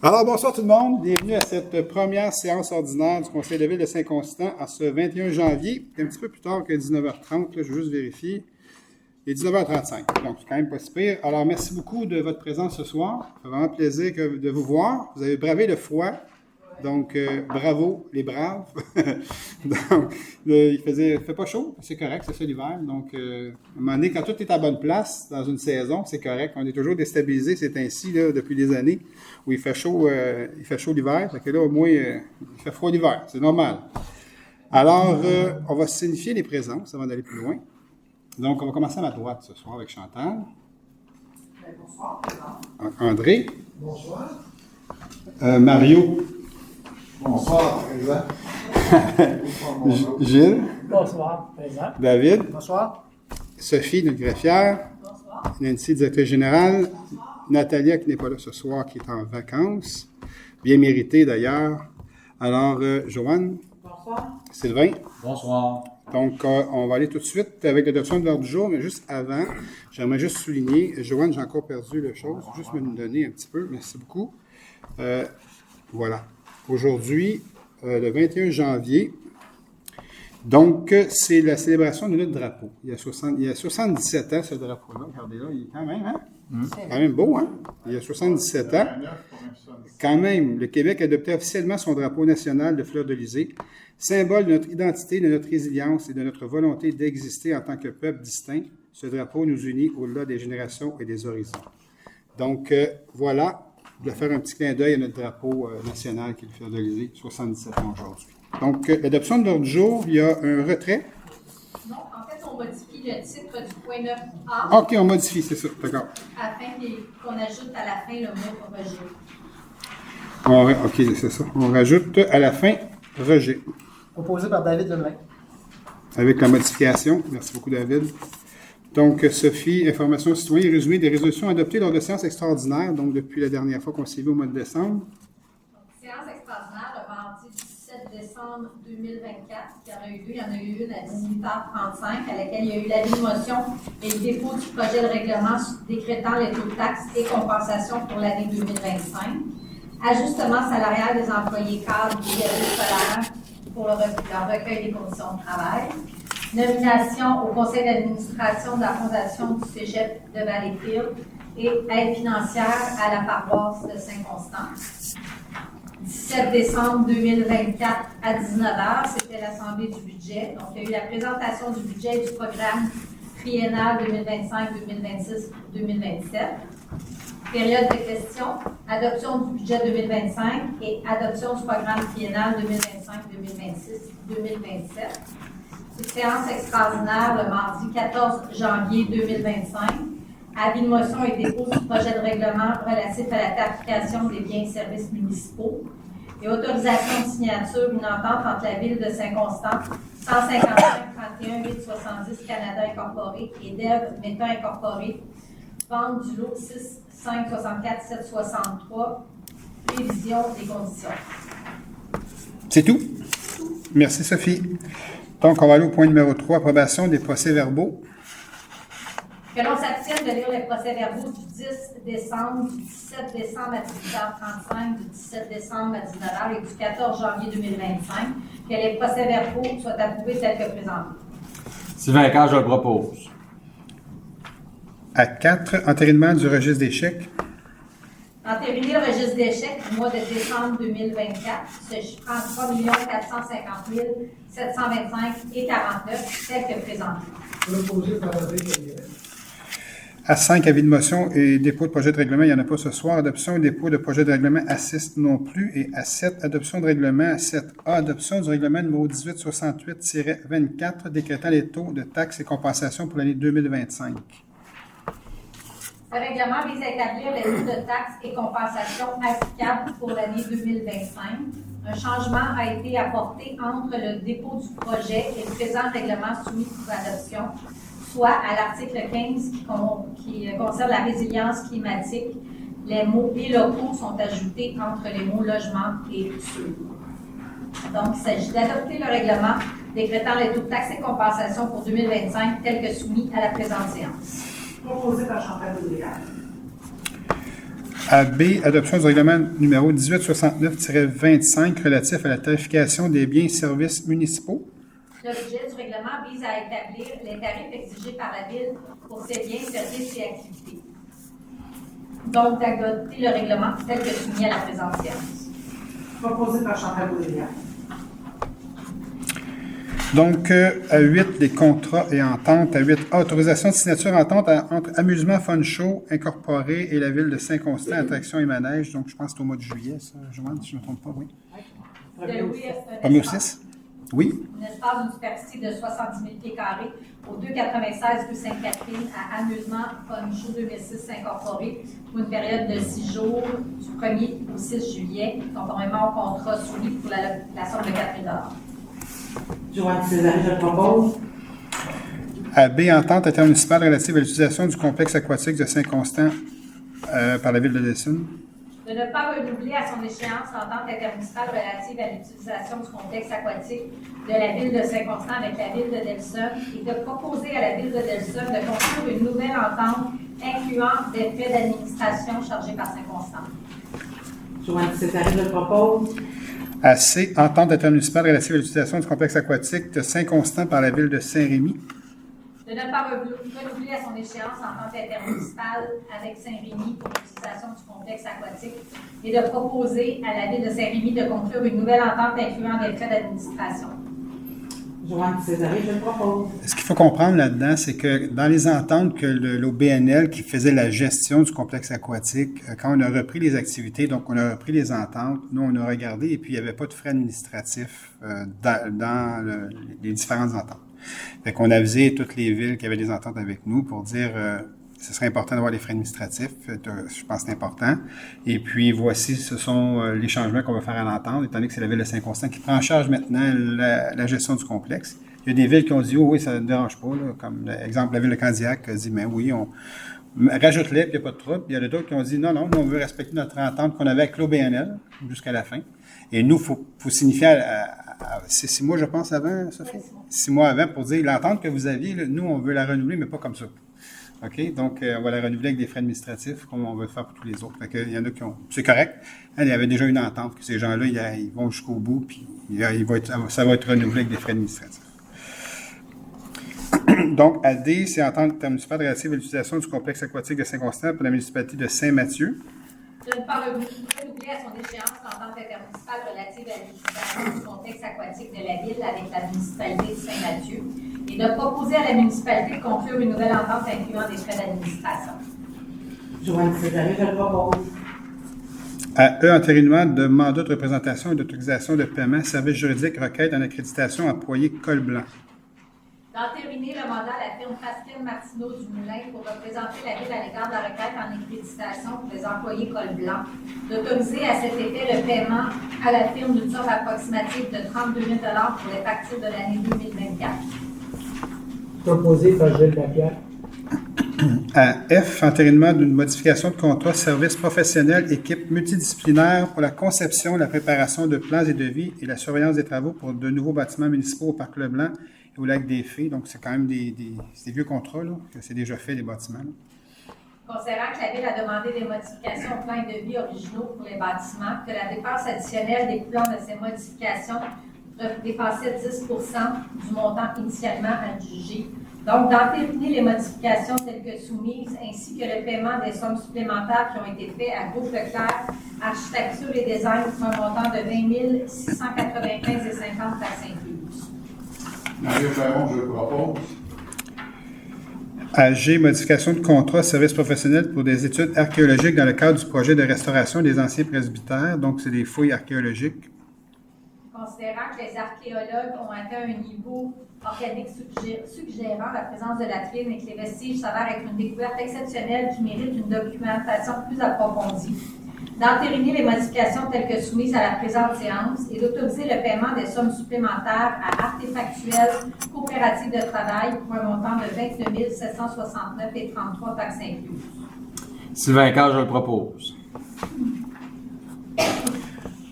Alors, bonsoir tout le monde. Bienvenue à cette première séance ordinaire du Conseil de ville de Saint-Constant en ce 21 janvier. C'est un petit peu plus tard que 19h30, là, je veux juste vérifier. Il est 19h35, donc c'est quand même pas si pire. Alors, merci beaucoup de votre présence ce soir. Ça fait vraiment plaisir de vous voir. Vous avez bravé le froid, donc bravo les braves. Donc, il fait pas chaud, c'est correct, c'est ça l'hiver. Donc, à un moment donné, quand tout est à bonne place dans une saison, c'est correct. On est toujours déstabilisé, c'est ainsi là, depuis des années où il fait chaud l'hiver. Fait que là, au moins, il fait froid l'hiver, c'est normal. Alors, on va signifier les présences avant d'aller plus loin. Donc, on va commencer à ma droite ce soir avec Chantal. Bonsoir, présent. André. Bonsoir. Mario. Bonsoir, présent. Gilles. Bonsoir, présent. David. Bonsoir. Sophie, notre greffière. Bonsoir. Nancy, directrice générale. Natalia, qui n'est pas là ce soir, qui est en vacances. Bien méritée d'ailleurs. Alors, Joanne. Bonsoir. Sylvain. Bonsoir. Donc, on va aller tout de suite avec l'adoption de l'ordre du jour, mais juste avant, j'aimerais juste souligner, Joanne, j'ai encore perdu la chose, juste me le donner un petit peu, merci beaucoup. Voilà. Aujourd'hui, le 21 janvier, donc, c'est la célébration de notre drapeau. Il y a 77 ans, ce drapeau-là. Regardez-là, il est quand même, hein? C'est quand même beau, hein? Il y a 77 ans. Quand même, le Québec a adopté officiellement son drapeau national de fleur-de-lysée, symbole de notre identité, de notre résilience et de notre volonté d'exister en tant que peuple distinct. Ce drapeau nous unit au-delà des générations et des horizons. Donc, voilà, je vais faire un petit clin d'œil à notre drapeau national qui est le fleur-de-lysée, 77 ans aujourd'hui. Donc, l'adoption de l'ordre du jour, il y a un retrait. Non, en fait, on modifie le titre du point 9A OK, on modifie, c'est ça, d'accord. afin qu'on ajoute à la fin le mot rejet. OK, c'est ça. On rajoute à la fin rejet. Proposé par David Lemelin. Avec la modification. Merci beaucoup, David. Donc, Sophie, information citoyenne, résumé des résolutions adoptées lors de séances extraordinaires, donc depuis la dernière fois qu'on s'est vu au mois de décembre. Donc, séance extraordinaire le mardi 17 décembre 2024. Il y en a eu deux. Il y en a eu une à 18h35 à laquelle il y a eu l'avis de motion et le dépôt du projet de règlement décrétant les taux de taxes et compensations pour l'année 2025. Ajustement salarial des employés cadres des services scolaires pour le recueil des conditions de travail. Nomination au conseil d'administration de la Fondation du Cégep de Valleyfield et aide financière à la paroisse de Saint-Constant. 17 décembre 2024 à 19h, c'était l'Assemblée du budget. Donc, il y a eu la présentation du budget et du programme triennal 2025-2026-2027. Période de questions, adoption du budget 2025 et adoption du programme triennal 2025-2026-2027. Séance extraordinaire le mardi 14 janvier 2025. Avis de motion et dépôt du projet de règlement relatif à la tarification des biens et services municipaux. Et autorisation de signature d'une entente entre la Ville de Saint-Constant, 155-31-870 Canada Incorporé et DEV Méta Incorporé, vente du lot 6-5-64-763, révision des conditions. C'est tout? Merci, Sophie. Donc, on va aller au point numéro 3, approbation des procès-verbaux. Que l'on s'abstienne de lire les procès-verbaux du 10 décembre, du 17 décembre à 18h35, du 17 décembre à 19h et du 14 janvier 2025. Que les procès-verbaux soient approuvés tels que présentés. Sylvain Cage, je le propose. À 4, entérinement du registre des chèques. Entériner le registre d'échecs du mois de décembre 2024, se chiffrant 3 450 725 et 49, tel que présenté. Proposé par David Lemelin. À 5, avis de motion et dépôt de projet de règlement, il n'y en a pas ce soir. Adoption et dépôt de projet de règlement à 6 non plus. Et à 7, adoption de règlement à 7A, adoption du règlement numéro 1868-24, décrétant les taux de taxes et compensations pour l'année 2025. Ce règlement vise à établir les taux de taxes et compensations applicables pour l'année 2025. Un changement a été apporté entre le dépôt du projet et le présent règlement soumis pour adoption, soit à l'article 15 qui concerne la résilience climatique. Les mots « et locaux » sont ajoutés entre les mots « logement » et « sur ». Donc, il s'agit d'adopter le règlement décrétant les taux de taxes et compensations pour 2025 tels que soumis à la présente séance. Proposé par Chantal Baudrillard. À B, adoption du règlement numéro 1869-25 relatif à la tarification des biens et services municipaux. L'objet du règlement vise à établir les tarifs exigés par la Ville pour ses biens, services et activités. Donc, d'adopter le règlement tel que soumis à la présente séance. Proposé par Chantal Boulaya. Donc, à 8, les contrats et ententes. À 8, autorisation de signature entente entre Amusement Fun Show Incorporé et la Ville de Saint-Constant, attractions et manèges. Donc, je pense que c'est au mois de juillet, ça, Joanne, si je ne me trompe pas, oui. De louer Premier au 6? Oui. un espace d'une superficie de 70 000 pieds carrés au 296 rue Sainte-Catherine à Amusement Fun Show 2006 Incorporé pour une période de 6 jours du 1er au 6 juillet, conformément au contrat soumis pour la somme de 4 000 $. Joanne Césari, je le propose. À B, entente intermunicipale relative à l'utilisation du complexe aquatique de Saint-Constant par la Ville de Delson. De ne pas renouveler à son échéance l'entente intermunicipale relative à l'utilisation du complexe aquatique de la Ville de Saint-Constant avec la Ville de Delson et de proposer à la Ville de Delson de conclure une nouvelle entente incluant des frais d'administration chargés par Saint-Constant. Joanne Césari, je le propose. À C, entente intermunicipale relative à l'utilisation du complexe aquatique de Saint-Constant par la Ville de Saint-Rémy. De ne pas renouveler à son échéance l'entente intermunicipale avec Saint-Rémy pour l'utilisation du complexe aquatique et de proposer à la Ville de Saint-Rémy de conclure une nouvelle entente incluant des frais d'administration. Joanne Césari, je le propose. Ce qu'il faut comprendre là-dedans, c'est que dans les ententes que l'OBNL qui faisait la gestion du complexe aquatique, quand on a repris les activités, donc on a repris les ententes, nous on a regardé et puis il n'y avait pas de frais administratifs dans les différentes ententes. Fait qu'on a avisé toutes les villes qui avaient des ententes avec nous pour dire ce serait important d'avoir les frais administratifs, je pense que c'est important. Et puis voici, ce sont les changements qu'on va faire à l'entente, étant donné que c'est la Ville de Saint-Constant qui prend en charge maintenant la gestion du complexe. Il y a des villes qui ont dit, oh oui, ça ne dérange pas, là, comme exemple la Ville de Candiac a dit, mais oui, on rajoute-les, puis il n'y a pas de trouble. Puis il y en a d'autres qui ont dit, non, nous, on veut respecter notre entente qu'on avait avec l'OBNL jusqu'à la fin. Et nous, faut signifier c'est 6 mois, je pense, avant, Sophie? 6 mois avant pour dire, l'entente que vous aviez, là, nous, on veut la renouveler, mais pas comme ça. OK? Donc, on va la renouveler avec des frais administratifs, comme on va le faire pour tous les autres. Fait que, il y en a qui ont... C'est correct. Il y avait déjà une entente que ces gens-là, ils vont jusqu'au bout, puis ça va être renouvelé avec des frais administratifs. Donc, à D, c'est entente intermunicipale relative à l'utilisation du complexe aquatique de Saint-Constant pour la municipalité de Saint-Mathieu. De ne pas renouveler à son échéance l'entente intermunicipale relative à l'utilisation du complexe aquatique de la Ville avec la municipalité de Saint-Mathieu et de proposer à la municipalité de conclure une nouvelle entente incluant des frais d'administration. Joanne Césari, je le propose. À E, entérinement de mandat de représentation et d'autorisation de paiement, service juridique, requête en accréditation employé col blanc. D'entériner le mandat à la firme Pascal Martineau du Moulin pour représenter la Ville à l'égard de la requête en accréditation pour les employés col blanc, d'autoriser à cet effet le paiement à la firme d'une somme approximative de 32 000 $ pour les factures de l'année 2024. Proposé par Gilles Lapierre. À F, entérinement d'une modification de contrat service professionnel équipe multidisciplinaire pour la conception, la préparation de plans et devis et la surveillance des travaux pour de nouveaux bâtiments municipaux au Parc Leblanc et au Lac des Fées. Donc, c'est quand même des vieux contrats, là, que c'est déjà fait, les bâtiments. Là. Considérant que la Ville a demandé des modifications aux plans et devis originaux pour les bâtiments, que la dépense additionnelle découlant de ces modifications dépassait 10 % du montant initialement adjugé. Donc, d'entériner les modifications telles que soumises, ainsi que le paiement des sommes supplémentaires qui ont été faits à Groupe Leclerc, Architecture et Design pour un montant de 20 695,50 $ taxes incluses. Mario Perron, je le propose. À G, modification de contrat service professionnel pour des études archéologiques dans le cadre du projet de restauration des anciens presbytères. Donc, c'est des fouilles archéologiques. Considérant que les archéologues ont atteint un niveau organique suggérant la présence de la trine et que les vestiges s'avèrent être une découverte exceptionnelle qui mérite une documentation plus approfondie, d'entériner les modifications telles que soumises à la présente séance et d'autoriser le paiement des sommes supplémentaires à Artefactuel Coopérative de travail pour un montant de 29 769,33 $ taxes incluses. Sylvain Cage, je le propose.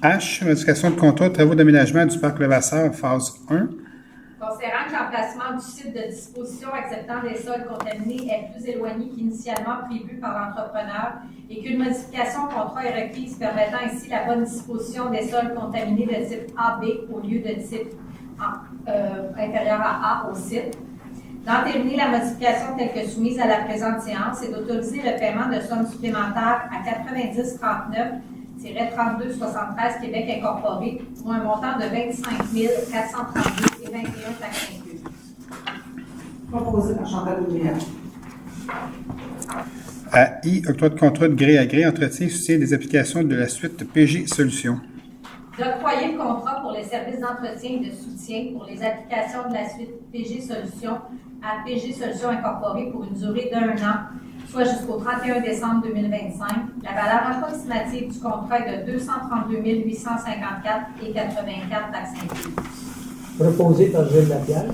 H, modification de contrat de travaux d'aménagement du Parc Levasseur, phase 1. Considérant que l'emplacement du site de disposition acceptant des sols contaminés est plus éloigné qu'initialement prévu par l'entrepreneur et qu'une modification au contrat est requise permettant ainsi la bonne disposition des sols contaminés de type AB au lieu de type inférieur à A au site, d'entériner la modification telle que soumise à la présente séance et d'autoriser le paiement de sommes supplémentaires à 9039-3273 Québec Incorporé pour un montant de 25 432 et 21 taxes incluses. Proposé par Chantal Laubrière. À I, octroi de contrat de gré à gré, entretien et soutien des applications de la suite PG Solutions. D'octroyer le contrat pour les services d'entretien et de soutien pour les applications de la suite PG Solutions à PG Solutions Incorporée pour une durée d'1 an, soit jusqu'au 31 décembre 2025. La valeur approximative du contrat est de 232 854 et 84 taxes incluses. Proposé par Gilles Lapierre.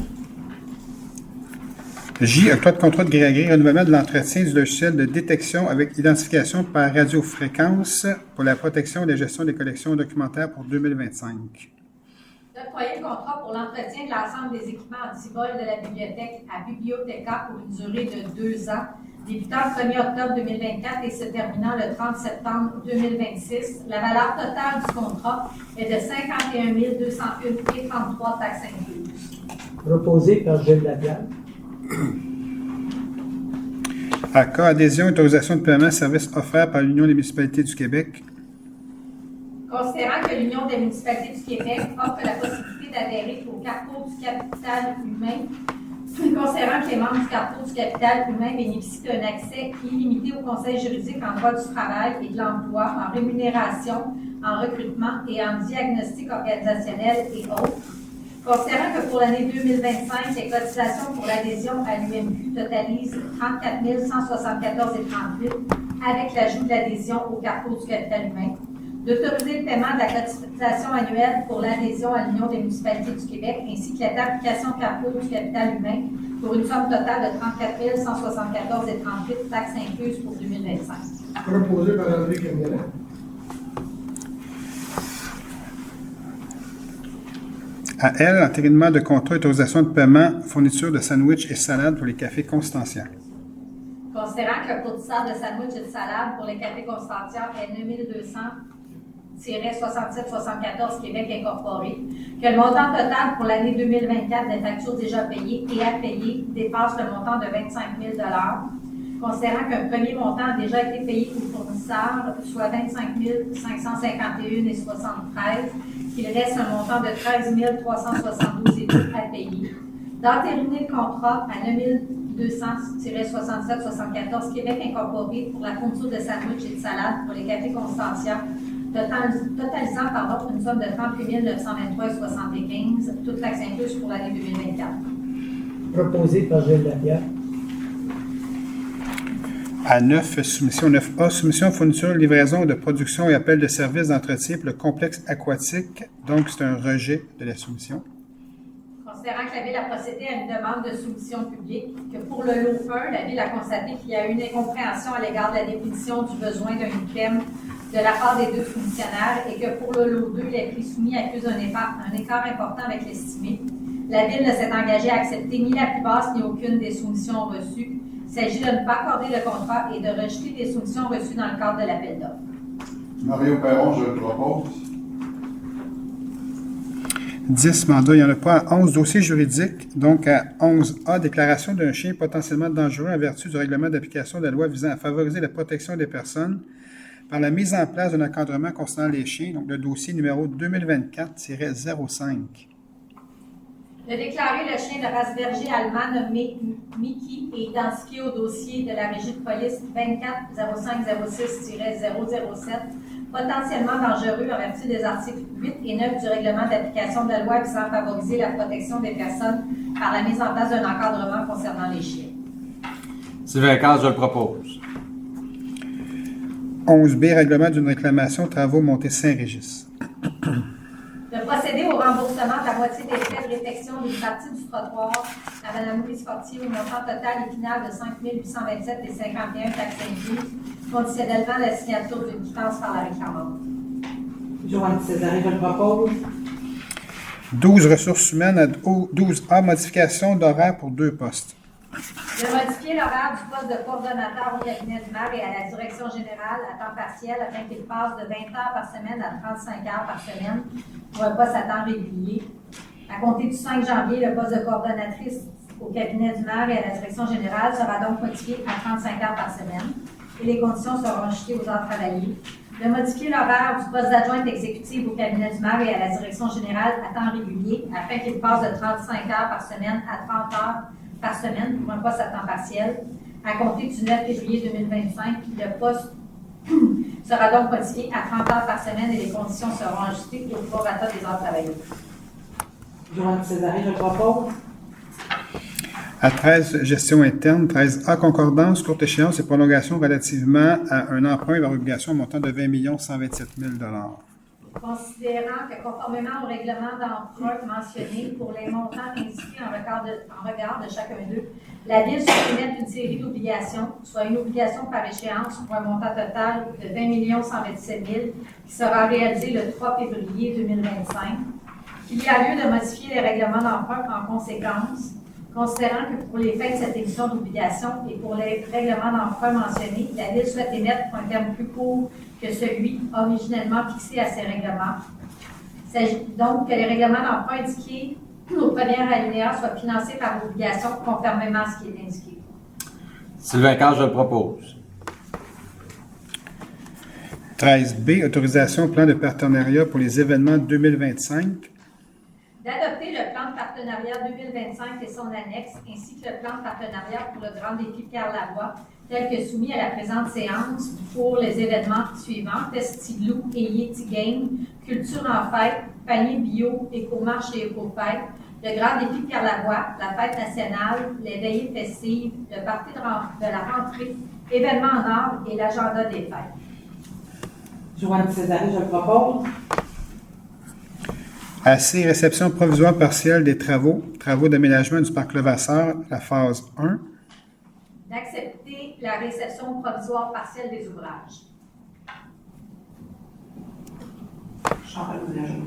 J, octroi de contrat de gré à gré, renouvellement de l'entretien du logiciel de détection avec identification par radiofréquence pour la protection et la gestion des collections documentaires pour 2025. D'octroyer le contrat pour l'entretien de l'ensemble des équipements anti-vol de la bibliothèque à Bibliotheca pour une durée de 2 ans, débutant le 1er octobre 2024 et se terminant le 30 septembre 2026. La valeur totale du contrat est de 51 201 et 33 taxes incluses. Proposé par Gilles Lapierre. À K, adhésion et autorisation de paiement services offerts par l'Union des municipalités du Québec. Considérant que l'Union des municipalités du Québec offre la possibilité d'adhérer au Carrefour du capital humain, considérant que les membres du Carrefour du capital humain bénéficient d'un accès illimité au conseil juridique en droit du travail et de l'emploi, en rémunération, en recrutement et en diagnostic organisationnel et autres. Considérant que pour l'année 2025, les cotisations pour l'adhésion à l'UMQ totalisent 34 174,38 avec l'ajout de l'adhésion au Carrefour du capital humain, d'autoriser le paiement de la cotisation annuelle pour l'adhésion à l'Union des municipalités du Québec ainsi que l'application Carrefour du capital humain pour une somme totale de 34 174,38 taxes incluses pour 2025. Proposé par André Camilla. À L, entérinement de contrat, autorisation de paiement, fourniture de sandwich et salade pour les cafés Constantia. Considérant que le fournisseur de sandwich et de salade pour les cafés Constantia est 9200-6774 Québec Incorporé, que le montant total pour l'année 2024 des factures déjà payées et à payer dépasse le montant de 25 000 considérant qu'un premier montant a déjà été payé au fournisseur, soit 25 551,73, qu'il reste un montant de 13 372,2 à payer. D'entériner le contrat à 9200-6774 Québec Incorporé pour la fourniture de sandwich et de salade pour les cafés Constantia, totalisant une somme de 38 923,75, toute taxe incluse pour l'année 2024. Proposé par Gilles Lapierre. À 9, soumission 9A, soumission, fourniture, livraison de production et appel de services d'entretien pour le complexe aquatique. Donc, c'est un rejet de la soumission. Considérant que la Ville a procédé à une demande de soumission publique, que pour le lot 1, la Ville a constaté qu'il y a eu une incompréhension à l'égard de la définition du besoin d'un IPM de la part des deux soumissionnaires et que pour le lot 2, les prix soumis accusent un écart important avec l'estimé. La Ville ne s'est engagée à accepter ni la plus basse ni aucune des soumissions reçues. Il s'agit de ne pas accorder le contrat et de rejeter des soumissions reçues dans le cadre de l'appel d'offres. Mario Perron, je le propose. 10 mandats, il n'y en a pas. À 11, dossiers juridiques. Donc, à 11A, déclaration d'un chien potentiellement dangereux en vertu du règlement d'application de la loi visant à favoriser la protection des personnes par la mise en place d'un encadrement concernant les chiens. Donc, le dossier numéro 2024-05. De déclarer le chien de race berger allemand nommé Mickey et identifié au dossier de la Régie de police 24-0506-007 potentiellement dangereux en vertu des articles 8 et 9 du règlement d'application de la loi visant à favoriser la protection des personnes par la mise en place d'un encadrement concernant les chiens. Sylvain Casse, je le propose. 11B, règlement d'une réclamation travaux montée Saint-Régis. De procéder au remboursement de la moitié des frais de réfection d'une partie du trottoir à Mme Louise Fortier au montant total et final de 5 827,51 taxes incluses, conditionnellement la signature d'une quittance par la réclamante. Joanne Césaré, je le propose. 12 ressources humaines à 12A, modification d'horaire pour 2 postes. De modifier l'horaire du poste de coordonnateur au cabinet du maire et à la direction générale à temps partiel afin qu'il passe de 20 heures par semaine à 35 heures par semaine pour un poste à temps régulier. À compter du 5 janvier, le poste de coordonnatrice au cabinet du maire et à la direction générale sera donc modifié à 35 heures par semaine et les conditions seront ajustées aux heures travaillées. De modifier l'horaire du poste d'adjointe exécutive au cabinet du maire et à la direction générale à temps régulier afin qu'il passe de 35 heures par semaine à 30 heures par semaine pour un poste à temps partiel. À compter du 9 février 2025, le poste sera donc modifié à 30 heures par semaine et les conditions seront ajustées au prorata des heures travaillées. Joanne Césarine, je le propose. À 13, gestion interne. 13A, concordance, courte échéance et prolongation relativement à un emprunt vers obligation montant de 20 127 000 Considérant que conformément au règlement d'emprunt mentionné pour les montants indiqués en regard de chacun d'eux, la Ville se émettre une série d'obligations, soit une obligation par échéance pour un montant total de 20 127 000 qui sera réalisé le 3 février 2025, qu'il y a lieu de modifier les règlements d'emprunt en conséquence, considérant que pour les fins de cette émission d'obligation et pour les règlements d'emprunt mentionnés, la Ville souhaite émettre pour un terme plus court que celui originellement fixé à ces règlements. Il s'agit donc que les règlements d'emprunt indiqués au premier alinéa soient financés par l'obligation conformément à ce qui est indiqué. Sylvain Carr, je le propose. 13B, autorisation plan de partenariat pour les événements 2025. D'adopter le plan de partenariat 2025 et son annexe, ainsi que le plan de partenariat pour le Grand Défi Pierre Lavoie, tel que soumis à la présente séance pour les événements suivants: Festiglou et Yeti Game, Culture en fête, Panier bio, Éco-marche et Éco-fête, le Grand Défi Pierre Lavoie, la fête nationale, les veillées festives, le party de la rentrée, événements en ordre et l'agenda des fêtes. Joanne Césarine, je le propose. AC, réception provisoire partielle des travaux d'aménagement du parc Levasseur, la phase 1. D'accepter la réception provisoire partielle des ouvrages. Chantal Boulanger.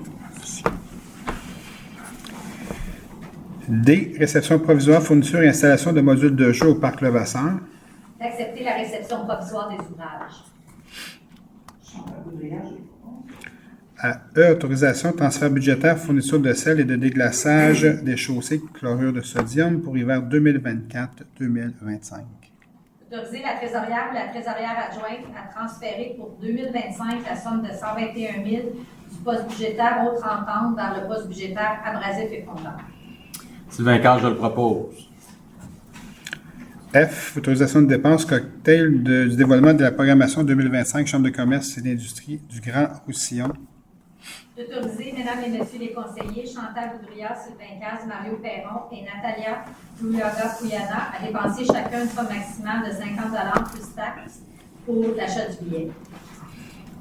D, réception provisoire, fourniture et installation de modules de jeu au parc Levasseur. D'accepter la réception provisoire des ouvrages. Chantal Boulanger, je le propose. À E, autorisation, transfert budgétaire, fourniture de sel et de déglaçage des chaussées chlorure de sodium pour hiver 2024-2025. Autoriser la trésorière ou la trésorière adjointe à transférer pour 2025 la somme de 121 000 du poste budgétaire autre entente vers le poste budgétaire abrasif et fondant. Sylvain Carr, je le propose. F, autorisation de dépenses cocktail du dévoilement de la programmation 2025 Chambre de commerce et d'industrie du Grand Roussillon. D'autoriser, Mesdames et Messieurs les conseillers, Chantal Boudria, Sylvain Caz, Mario Perron et Natalia Pouyaga-Pouyana à dépenser chacun une somme maximale de 50 plus taxes pour l'achat du billet.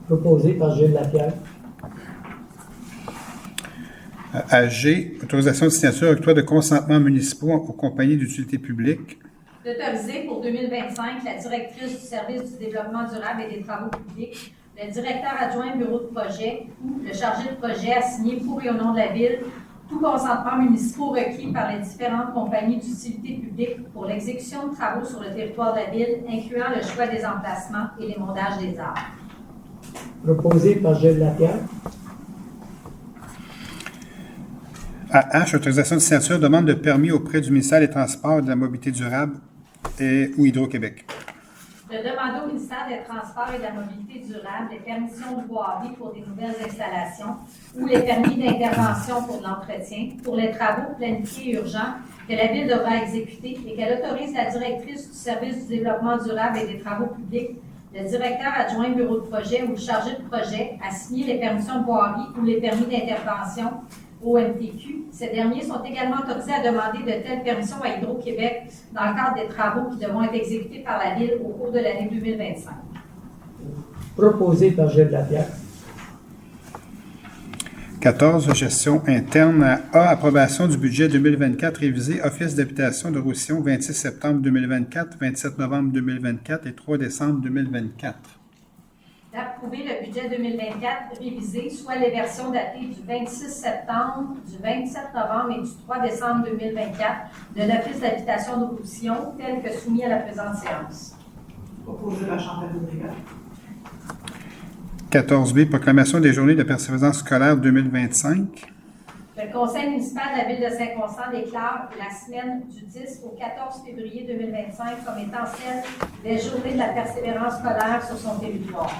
Proposé par Gilles Lapierre. À G, autorisation de signature octroi de consentement municipaux aux compagnies d'utilité publique. D'autoriser pour 2025 la directrice du service du développement durable et des travaux publics, le directeur adjoint bureau de projet ou le chargé de projet à signer pour et au nom de la Ville tout consentement municipaux requis par les différentes compagnies d'utilité publique pour l'exécution de travaux sur le territoire de la Ville, incluant le choix des emplacements et l'émondage des arbres. Proposé par Gilles Lapierre. À H, autorisation de signature, demande de permis auprès du ministère des Transports et de la Mobilité durable ou Hydro-Québec. De demander au ministère des Transports et de la Mobilité durable les permissions de voirie pour des nouvelles installations ou les permis d'intervention pour de l'entretien, pour les travaux planifiés et urgents que la Ville devra exécuter et qu'elle autorise la directrice du service du développement durable et des travaux publics, le directeur adjoint bureau de projet ou le chargé de projet à signer les permissions de voirie ou les permis d'intervention au MTQ. Ces derniers sont également autorisés à demander de telles permissions à Hydro-Québec dans le cadre des travaux qui devront être exécutés par la Ville au cours de l'année 2025. Proposé par Gilles Lapierre. 14, gestion interne. À A, approbation du budget 2024 révisé, Office d'habitation de Roussillon, 26 septembre 2024, 27 novembre 2024 et 3 décembre 2024. d'approuver le budget 2024 révisé, soit les versions datées du 26 septembre, du 27 novembre et du 3 décembre 2024 de l'Office d'habitation de Roussillon, tel que soumis à la présente séance. Proposé par Chantal Boudria. 14B, proclamation des journées de persévérance scolaire 2025. Le Conseil municipal de la Ville de Saint-Constant déclare la semaine du 10 au 14 février 2025 comme étant celle des journées de la persévérance scolaire sur son territoire.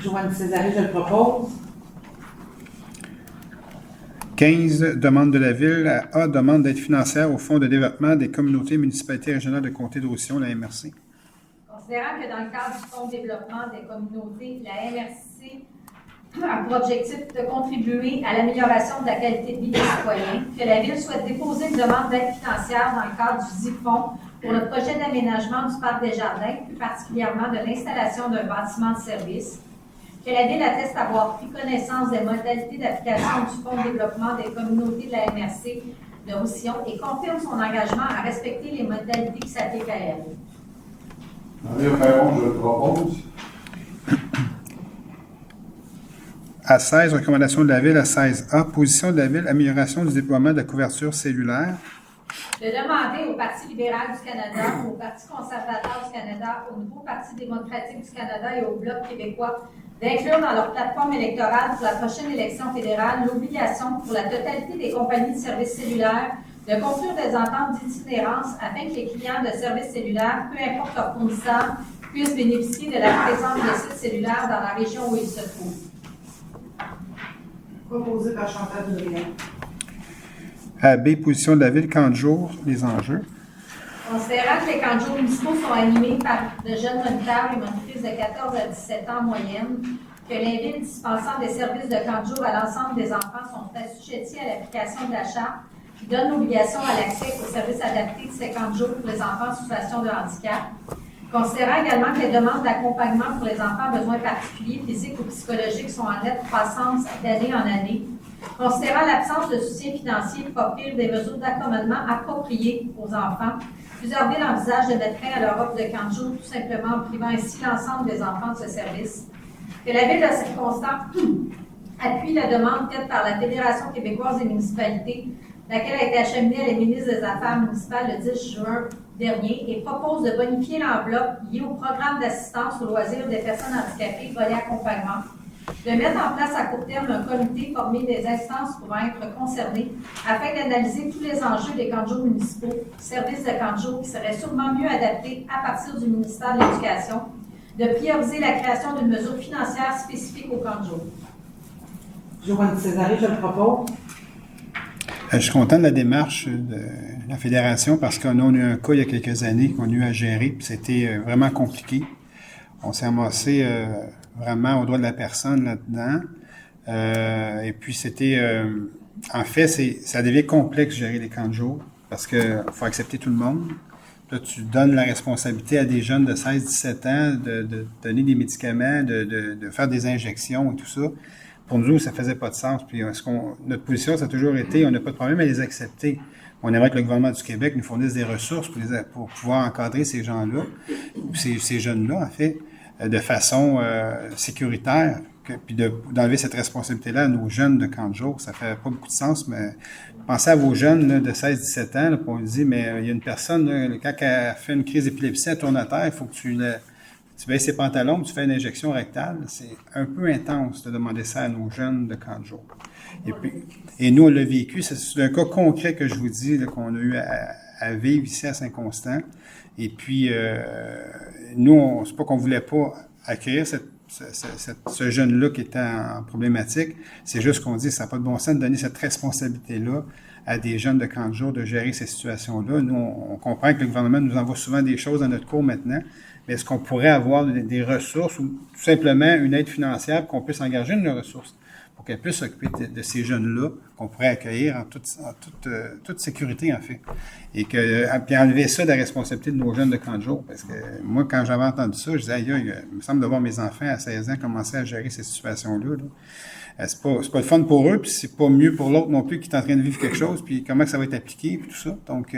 Joanne Césaré, je le propose. 15, demande de la Ville. A, demande d'aide financière au Fonds de développement des communautés municipalités régionales de comté de Roussillon, la MRC. Considérant que dans le cadre du Fonds de développement des communautés, la MRC a pour objectif de contribuer à l'amélioration de la qualité de vie des citoyens, que la Ville souhaite déposer une demande d'aide financière dans le cadre du ZIFON pour le projet d'aménagement du Parc des Jardins, plus particulièrement de l'installation d'un bâtiment de service, que la Ville atteste avoir pris connaissance des modalités d'application du Fonds de développement des communautés de la MRC de Roussillon et confirme son engagement à respecter les modalités qui s'appliquent à elle. Marie Perron, je le propose. À 16, recommandation de la Ville. À 16A, position de la Ville, amélioration du déploiement de la couverture cellulaire. De demander au Parti libéral du Canada, au Parti conservateur du Canada, au Nouveau Parti démocratique du Canada et au Bloc québécois d'inclure dans leur plateforme électorale pour la prochaine élection fédérale l'obligation pour la totalité des compagnies de services cellulaires de conclure des ententes d'itinérance afin que les clients de services cellulaires, peu importe leur fournisseur, puissent bénéficier de la présence de sites cellulaires dans la région où ils se trouvent. Proposé par Chantal Boudria. À B, position de la Ville, camp de jour, les enjeux. Considérant que les camps de jour municipaux sont animés par de jeunes moniteurs et monitrices de 14 à 17 ans en moyenne, que les villes dispensant des services de camp de jour à l'ensemble des enfants sont assujetties à l'application de la Charte qui donne l'obligation à l'accès aux services adaptés de ces camps de jour pour les enfants en situation de handicap. Considérant également que les demandes d'accompagnement pour les enfants à besoins particuliers, physiques ou psychologiques sont en nette croissance d'année en année. Considérant l'absence de soutien financier pour offrir des mesures d'accommodement appropriées aux enfants, plusieurs villes envisagent de mettre fin à leur offre de camp de jour, tout simplement en privant ainsi l'ensemble des enfants de ce service. Que la Ville de Saint-Constant appuie la demande faite par la Fédération québécoise des municipalités, laquelle a été acheminée à la ministre des Affaires municipales le 10 juin dernier et propose de bonifier l'enveloppe liée au programme d'assistance aux loisirs des personnes handicapées volet accompagnement, de mettre en place à court terme un comité formé des instances pouvant être concernées afin d'analyser tous les enjeux des camps de jour municipaux, services de camps de jour qui seraient sûrement mieux adaptés à partir du ministère de l'Éducation, de prioriser la création d'une mesure financière spécifique aux camps de jour. Joanne Césaré, je le propose. Je suis content de la démarche de la Fédération parce qu'on a eu un cas il y a quelques années qu'on a eu à gérer, puis c'était vraiment compliqué. On s'est amassé vraiment au droit de la personne là-dedans. Et puis c'était... en fait, ça devient complexe de gérer les camps de jour parce qu'il faut accepter tout le monde. Là, tu donnes la responsabilité à des jeunes de 16-17 ans de donner des médicaments, de faire des injections et tout ça. Pour nous, ça faisait pas de sens. Puis notre position, ça a toujours été, on n'a pas de problème à les accepter. On aimerait que le gouvernement du Québec nous fournisse des ressources pour pouvoir encadrer ces gens-là, ces jeunes-là, en fait, de façon sécuritaire. Puis d'enlever cette responsabilité-là à nos jeunes de camp de jour, ça fait pas beaucoup de sens, mais pensez à vos jeunes là, de 16-17 ans, là, puis on dit, mais il y a une personne, là, quand elle fait une crise d'épilepsie, elle tourne à terre, il faut que tu baisses ses pantalons, tu fais une injection rectale. C'est un peu intense de demander ça à nos jeunes de camp de jour. Et nous, on l'a vécu. C'est un cas concret que je vous dis là, qu'on a eu à vivre ici à Saint-Constant. Et puis, nous, c'est pas qu'on voulait pas accueillir ce jeune-là qui était en problématique. C'est juste qu'on dit ça n'a pas de bon sens de donner cette responsabilité-là à des jeunes de camp de jour de gérer ces situations-là. Nous, on comprend que le gouvernement nous envoie souvent des choses dans notre cours maintenant. Mais est-ce qu'on pourrait avoir des ressources ou tout simplement une aide financière pour qu'on puisse engager une ressource pour qu'elle puisse s'occuper de ces jeunes-là qu'on pourrait accueillir en toute sécurité, en fait. Et puis enlever ça de la responsabilité de nos jeunes de camp de jour. Parce que moi, quand j'avais entendu ça, je disais, aïe, il me semble de voir mes enfants à 16 ans commencer à gérer ces situations-là. C'est pas le fun pour eux, puis c'est pas mieux pour l'autre non plus qui est en train de vivre quelque chose, puis comment ça va être appliqué, puis tout ça. Donc,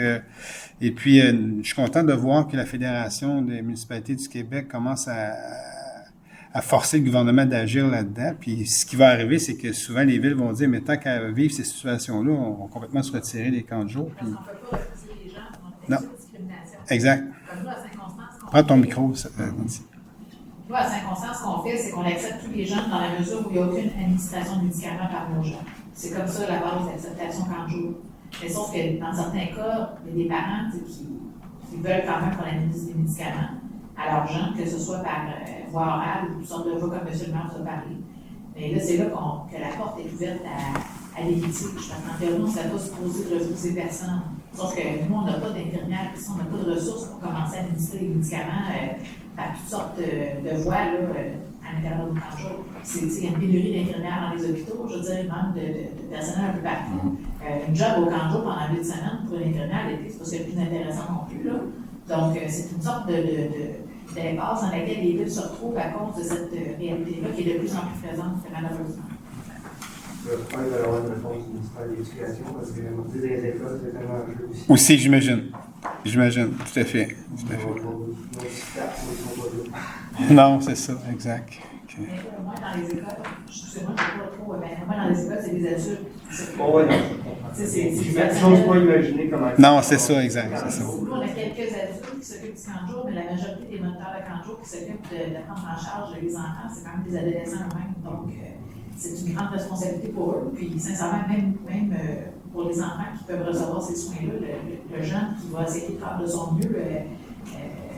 et puis, je suis content de voir que la Fédération des municipalités du Québec commence à à forcer le gouvernement d'agir là-dedans. Puis ce qui va arriver, c'est que souvent les villes vont dire, mais tant qu'à vivre ces situations-là, on va complètement se retirer des camps de jour. Puis... Parce qu'on ne peut pas refuser les gens, on Non. a une discrimination. Exact. Comme nous, à Saint-Constance, ce qu'on Prends ton fait- micro, Nancy. Nous, à Saint-Constance, ce qu'on fait, c'est qu'on accepte tous les gens dans la mesure où il n'y a aucune administration de médicaments par nos gens. C'est comme ça la base d'acceptation camp de jour. Mais sauf que dans certains cas, il y a des parents tu sais, qui veulent quand même qu'on administre des médicaments à leurs gens, que ce soit par voie orale ou toutes sortes de voies comme M. le maire vous a parlé. Mais là, c'est là que la porte est ouverte à des litiges. Parce qu'en théorie, on ne serait pas supposé de refuser personne. Sauf que nous, on n'a pas d'infirmières, ici, on n'a pas de ressources pour commencer à administrer les médicaments par toutes sortes de voies là, à l'intérieur du camp de jour. Il y a une pénurie d'infirmières dans les hôpitaux, je veux dire, même de personnel un peu partout. Une job au camp de jour pendant 8 semaines pour une infirmière l'été, c'est pas ce qu'il y a de plus intéressant non plus. Là. Donc, c'est une sorte d'impasse dans laquelle les villes se retrouvent à cause de cette réalité-là qui est de plus en plus présente, malheureusement. J'espère qu'il va y avoir une réponse du ministère de l'Éducation parce que on dit les écoles, c'est tellement un jeu aussi. Aussi, j'imagine. J'imagine, tout à fait. Tout à fait. Non, c'est ça, exact. OK. Mais au moins dans les écoles, excusez-moi, je ne sais pas trop, mais au moins dans les écoles, c'est des adultes. Bon, ouais, non. J'ose pas imaginer comment. Non, c'est ça, exact. C'est ça. Nous, on a quelques adultes qui s'occupent du camp de jour, mais la majorité des moniteurs de camp de jour qui s'occupent de prendre en charge les enfants, c'est quand même des adolescents eux-mêmes. Donc, c'est une grande responsabilité pour eux. Puis, sincèrement, même pour les enfants qui peuvent recevoir ces soins-là, le jeune qui va essayer de faire de son mieux,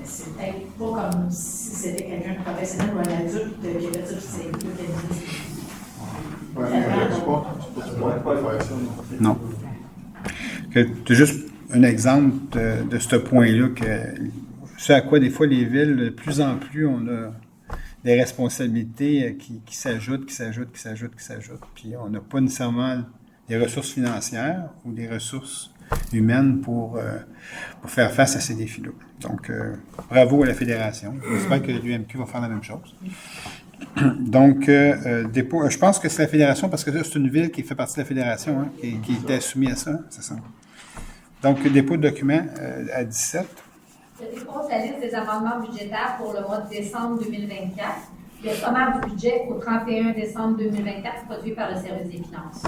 c'est peut-être pas comme si c'était quelqu'un de professionnel ou un adulte qui avait ça qui s'est Ouais, mais c'est pas faire ça. Non. C'est juste un exemple de ce point-là, que ce à quoi des fois les villes, de plus en plus, on a des responsabilités qui s'ajoutent. Puis on n'a pas nécessairement des ressources financières ou des ressources humaines pour faire face à ces défis-là. Donc, bravo à la Fédération. J'espère que l'UMQ va faire la même chose. Donc, je pense que c'est la Fédération, parce que c'est une ville qui fait partie de la Fédération, hein, qui était soumise à ça, hein, c'est ça. Donc, dépôt de documents à 17. Je dépose la liste des amendements budgétaires pour le mois de décembre 2024. Le sommaire du budget au 31 décembre 2024 produit par le service des finances.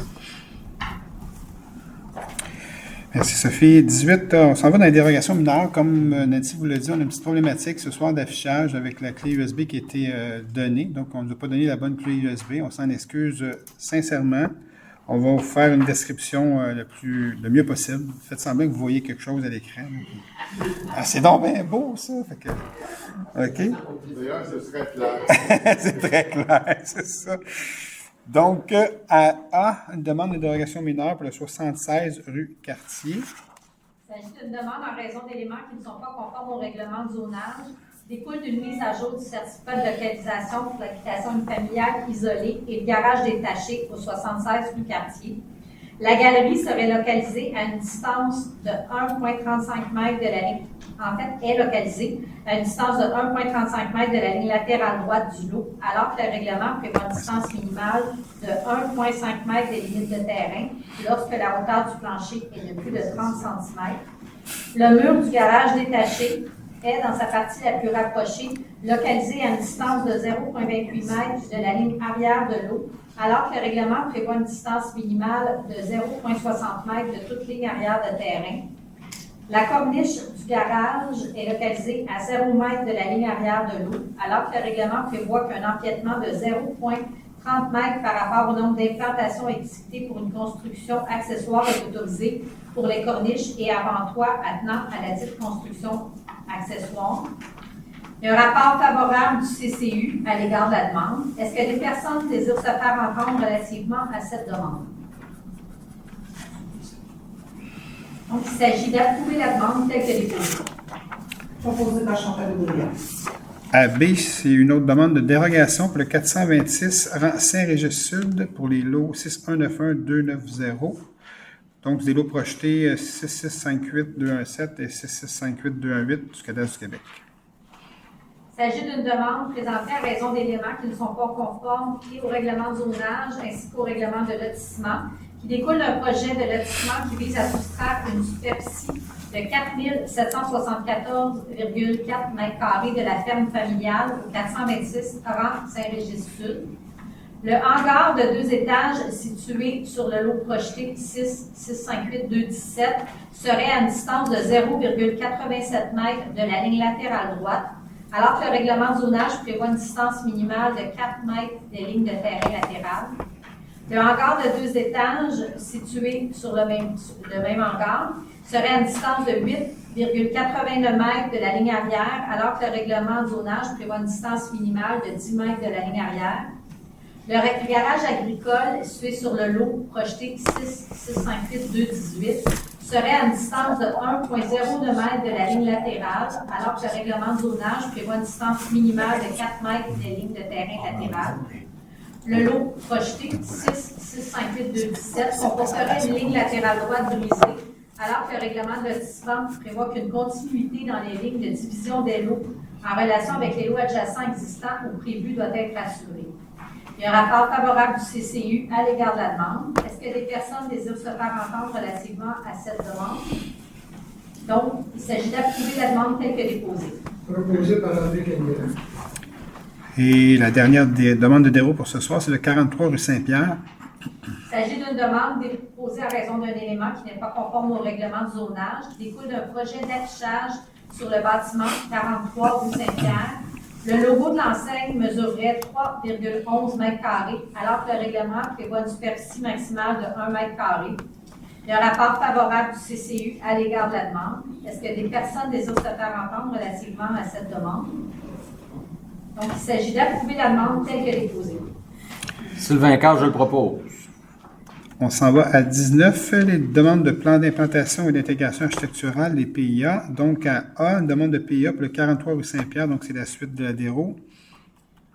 Merci Sophie. 18, on s'en va dans les dérogations mineures. Comme Nancy vous l'a dit, on a une petite problématique ce soir d'affichage avec la clé USB qui a été donnée. Donc, on ne nous a pas donné la bonne clé USB. On s'en excuse sincèrement. On va vous faire une description le mieux possible. Faites semblant que vous voyez quelque chose à l'écran. Ah, c'est donc bien beau, ça. Fait que, OK. D'ailleurs, ce serait clair. C'est très clair, c'est ça. Donc, à A, une demande de dérogation mineure pour le 76 rue Cartier. Il s'agit d'une demande en raison d'éléments qui ne sont pas conformes au règlement de zonage, découle d'une mise à jour du certificat de localisation pour l'habitation familiale isolée et le garage détaché au 76 rue Cartier. La galerie serait localisée à une distance de 1,35 m de la ligne. En fait, est localisée à une distance de 1,35 m de la ligne latérale droite du lot, alors que le règlement prévoit une distance minimale de 1,5 m des limites de terrain lorsque la hauteur du plancher est de plus de 30 cm. Le mur du garage détaché est, dans sa partie la plus rapprochée, localisé à une distance de 0,28 m de la ligne arrière de l'eau, alors que le règlement prévoit une distance minimale de 0,60 m de toute ligne arrière de terrain. La corniche du garage est localisée à 0 m de la ligne arrière de l'eau, alors que le règlement prévoit qu'un empiètement de 0,30 m par rapport au nombre d'implantations exécutées pour une construction accessoire est autorisé pour les corniches et avant-toits attenant à la dite construction accessoire. Il y a un rapport favorable du CCU à l'égard de la demande. Est-ce que les personnes désirent se faire entendre relativement à cette demande? Donc, il s'agit d'approuver la demande telle qu'elle est posée. Proposé par Chantal Audrey. À B, c'est une autre demande de dérogation pour le 426 rang Saint-Régis-Sud pour les lots 6151290. Donc, des lots projetés 6658217 et 6658218 du cadastre du Québec. Il s'agit d'une demande présentée à raison d'éléments qui ne sont pas conformes et au règlement de zonage ainsi qu'au règlement de lotissement qui découle d'un projet de lotissement qui vise à soustraire une superficie de 4 774,4 m² de la ferme familiale au 426 rang Saint-Régis-Sud. Le hangar de 2 étages situé sur le lot projeté 658-217 serait à une distance de 0,87 m de la ligne latérale droite, alors que le règlement de zonage prévoit une distance minimale de 4 m des lignes de terrain latérales. Le hangar de 2 étages situé sur le même hangar serait à une distance de 8,89 m de la ligne arrière, alors que le règlement de zonage prévoit une distance minimale de 10 m de la ligne arrière. Le garage agricole situé sur le lot projeté 658-218 serait à une distance de 1,09 m de la ligne latérale, alors que le règlement de zonage prévoit une distance minimale de 4 m des lignes de terrain latérales. Le lot projeté 658-217 comporterait une ligne latérale droite brisée, alors que le règlement de lotissement prévoit qu'une continuité dans les lignes de division des lots en relation avec les lots adjacents existants ou prévus doit être assurée. Il y a un rapport favorable du CCU à l'égard de la demande. Est-ce que des personnes désirent se faire entendre relativement à cette demande? Donc, il s'agit d'approuver la demande telle que déposée. Proposé par André Cagnier. Et la dernière demande de dépôt pour ce soir, c'est le 43 rue Saint-Pierre. Il s'agit d'une demande déposée à raison d'un élément qui n'est pas conforme au règlement de zonage, qui découle d'un projet d'affichage sur le bâtiment 43 rue Saint-Pierre. Le logo de l'enseigne mesurerait 3,11 m², alors que le règlement prévoit une superficie maximale de 1 m². Il y a un rapport favorable du CCU à l'égard de la demande. Est-ce que des personnes désirent se faire entendre relativement à cette demande? Donc, il s'agit d'approuver la demande telle que déposée. Sylvain Carr, je le propose. On s'en va à 19, les demandes de plan d'implantation et d'intégration architecturale, les PIA. Donc, à A, une demande de PIA pour le 43 rue Saint-Pierre, donc c'est la suite de la DERO.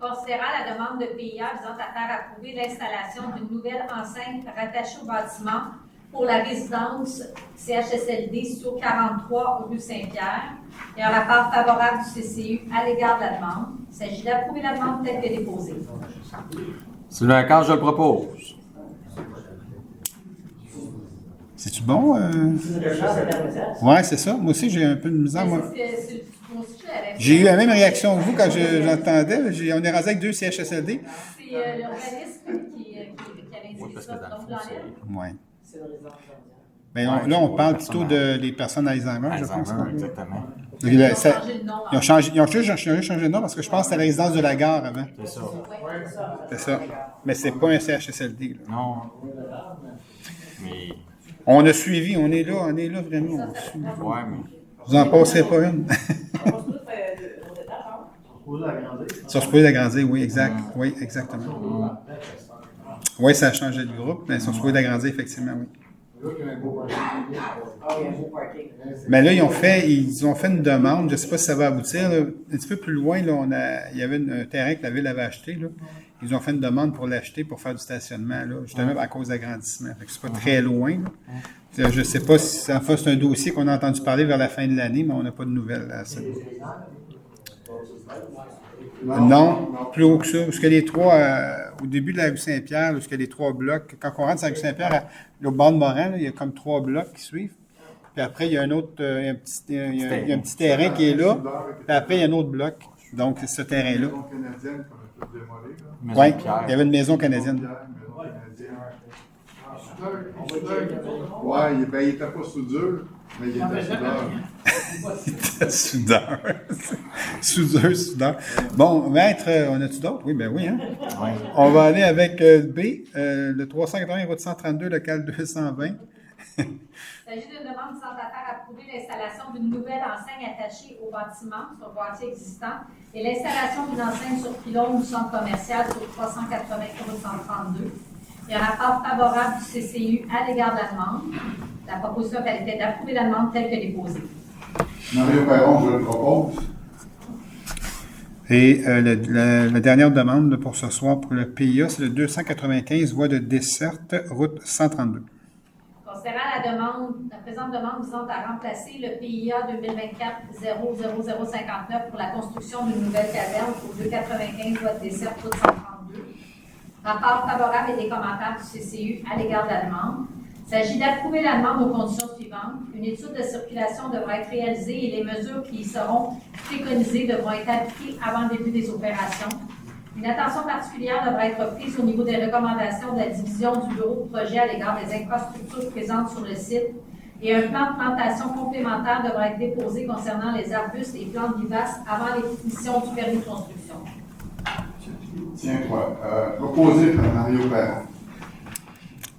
Considérant la demande de PIA visant à faire approuver l'installation d'une nouvelle enseigne rattachée au bâtiment pour la résidence CHSLD sur 43 rue Saint-Pierre, il y a un rapport favorable du CCU à l'égard de la demande. Il s'agit d'approuver la demande telle que déposée. Sylvain Carr, je le propose. C'est-tu bon? Oui, c'est ça. Moi aussi, j'ai un peu de misère. Moi. J'ai eu la même réaction que vous quand j'entendais. On est rendu avec 2 CHSLD. C'est l'organisme qui avait indiqué ça. Donc, vous l'enlève? Oui. Ben, là, on parle plutôt des personnes Alzheimer, je pense. Exactement. Ils ont changé le nom. Ils ont changé de nom parce que je pense que c'était la résidence de la gare avant. C'est ça. C'est ça. Mais c'est pas un CHSLD. Là. Non. Mais. On a suivi, on est là vraiment. On suit. Ouais, mais. Vous en passerez pas une. Ça se peut d'agrandir, oui, exact. Oui, exactement. Oui, ça a changé de groupe, mais ils sont supposés d'agrandir, effectivement, oui. Mais là, ils ont fait une demande, je ne sais pas si ça va aboutir. Là. Un petit peu plus loin, là, il y avait un terrain que la ville avait acheté. Là. Ils ont fait une demande pour l'acheter pour faire du stationnement, là, justement à cause d'agrandissement. C'est pas très loin. Là. Je ne sais pas si c'est un dossier qu'on a entendu parler vers la fin de l'année, mais on n'a pas de nouvelles à ça. Non, plus haut que ça. Parce que les trois, au début de la rue Saint-Pierre, parce que les 3 blocs, quand on rentre sur la rue Saint-Pierre, au bord de Morin, là, il y a comme 3 blocs qui suivent. Puis après, il y a un autre, il y a un petit terrain qui est là. Puis après, il y a un autre bloc. Donc, c'est ce terrain-là. Oui, il y avait une maison canadienne. Oui, ben, il n'était pas soudeur, mais il était soudeur. Soudeur. Bon, maître, on a-tu d'autres? Oui, ben oui, hein? Oui. On va aller avec B, le 380 route 132, local 220. Il s'agit d'une demande visant à faire approuver l'installation d'une nouvelle enseigne attachée au bâtiment sur le boîtier existant et l'installation d'une enseigne sur pylône du centre commercial sur 380 route 132. Il y a un rapport favorable du CCU à l'égard de la demande. La proposition a qualité d'approuver la demande telle que déposée. Mario Perron, je le propose. Et la dernière demande pour ce soir pour le PIA, c'est le 295 voie de desserte, route 132. Considérant la présente demande visant à remplacer le PIA 2024-00059 pour la construction d'une nouvelle caserne au 295 voie de desserte, route 132. Rapport favorable et des commentaires du CCU à l'égard de la demande. Il s'agit d'approuver la demande aux conditions suivantes. Une étude de circulation devra être réalisée et les mesures qui y seront préconisées devront être appliquées avant le début des opérations. Une attention particulière devra être prise au niveau des recommandations de la division du bureau de projet à l'égard des infrastructures présentes sur le site et un plan de plantation complémentaire devra être déposé concernant les arbustes et plantes vivaces avant l'émission du permis de construction. Tiens-toi. Proposé par Mario Perron.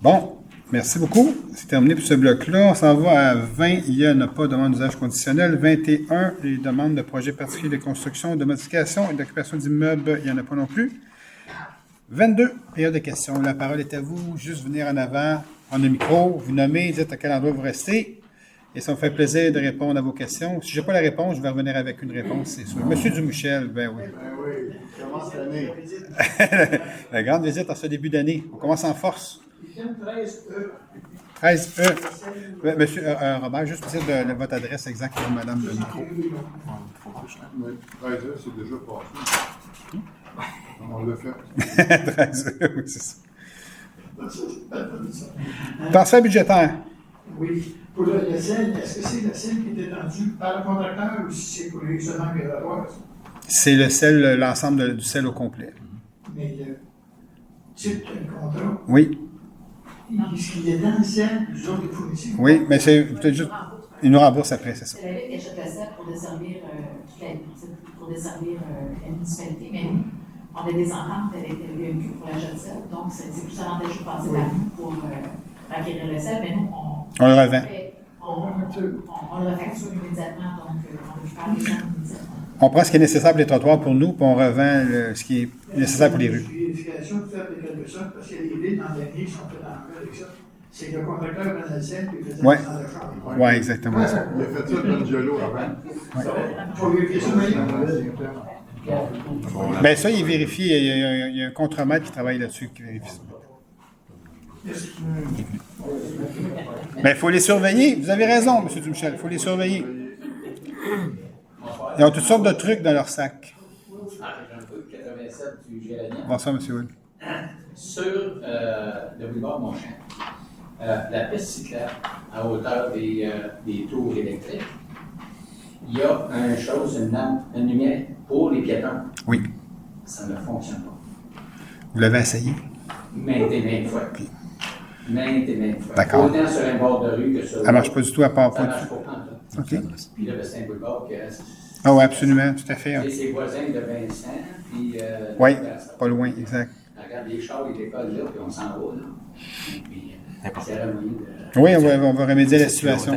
Bon, merci beaucoup. C'est terminé pour ce bloc-là. On s'en va à 20. Il n'y a pas de demande d'usage conditionnel. 21, les demandes de projets particuliers de construction, de modification et d'occupation d'immeubles. Il n'y en a pas non plus. 22, période de questions. La parole est à vous. Juste venir en avant, prendre le micro, vous nommez, dites à quel endroit vous restez. Et ça me fait plaisir de répondre à vos questions. Si je n'ai pas la réponse, je vais revenir avec une réponse, c'est sûr. Monsieur Dumouchel, ben oui. Ben oui, commence l'année. La grande visite en ce début d'année. On commence en force. 13E. 13E. Monsieur Robert, juste pour dire de votre adresse exacte pour Madame le micro. Oui, 13 heures, c'est déjà passé. On l'a fait. 13E, oui, c'est ça. Transfert budgétaire. Oui. Pour le sel, est-ce que c'est le sel qui est étendu par le contracteur ou si c'est pour les seulement gradatoires? C'est le sel, l'ensemble du sel au complet. Mais le type de contrat, Oui, est-ce qu'il est dans le sel, les autres les fournisseurs? oui, mais c'est peut-être juste. Il nous rembourse après, c'est ça. C'est la ville qui achète le sel pour desservir pour desservir la municipalité, mais nous, on a des ententes avec le VMQ pour l'achat de sel, donc c'est plus avantageux de passer par nous pour acquérir le sel, mais nous, On le revend. on le refacture immédiatement, donc on récupère les sommes immédiatement. On prend ce qui est nécessaire pour les trottoirs pour nous, puis on revend ce qui est nécessaire pour les rues. Une vérification de fait de quelque sorte, parce qu'il y a des villes dans l'année qui sont faites en avec ça. C'est que le contracteur venait le sel, puis il faisait Ouais. le sang de chambre. Oui, exactement ça. Il a fait ça dans le Giolo avant. Pour vérifier ça, mais Bien, ça, il est vérifié. Il y a un contremaître qui travaille là-dessus, qui vérifie ça. Mais il faut les surveiller. Vous avez raison, M. Dumichel. Il faut les surveiller. Ils ont toutes sortes de trucs dans leur sac. 87 du Géranier. Bonsoir, M. Wood. Sur le boulevard Montchamp, la piste cyclable à hauteur des tours électriques, il y a une lumière pour les piétons. Oui. Ça ne fonctionne pas. Vous l'avez essayé? Maintes et maintes fois. Maintes et maintes fois. D'accord. Autant sur un bord de rue que sur Ça ne marche pas du tout à part Ça pas marche du pas tout. OK. Puis là, ben, c'est un boulevard que... Ah oui, absolument, tout à fait. C'est ses voisins de Vincent, puis... Oui, pas loin, exact. Regarde, les chars, ils décollent là, puis on s'en va, là. Puis, c'est la moyen de... Oui, on va remédier à la situation.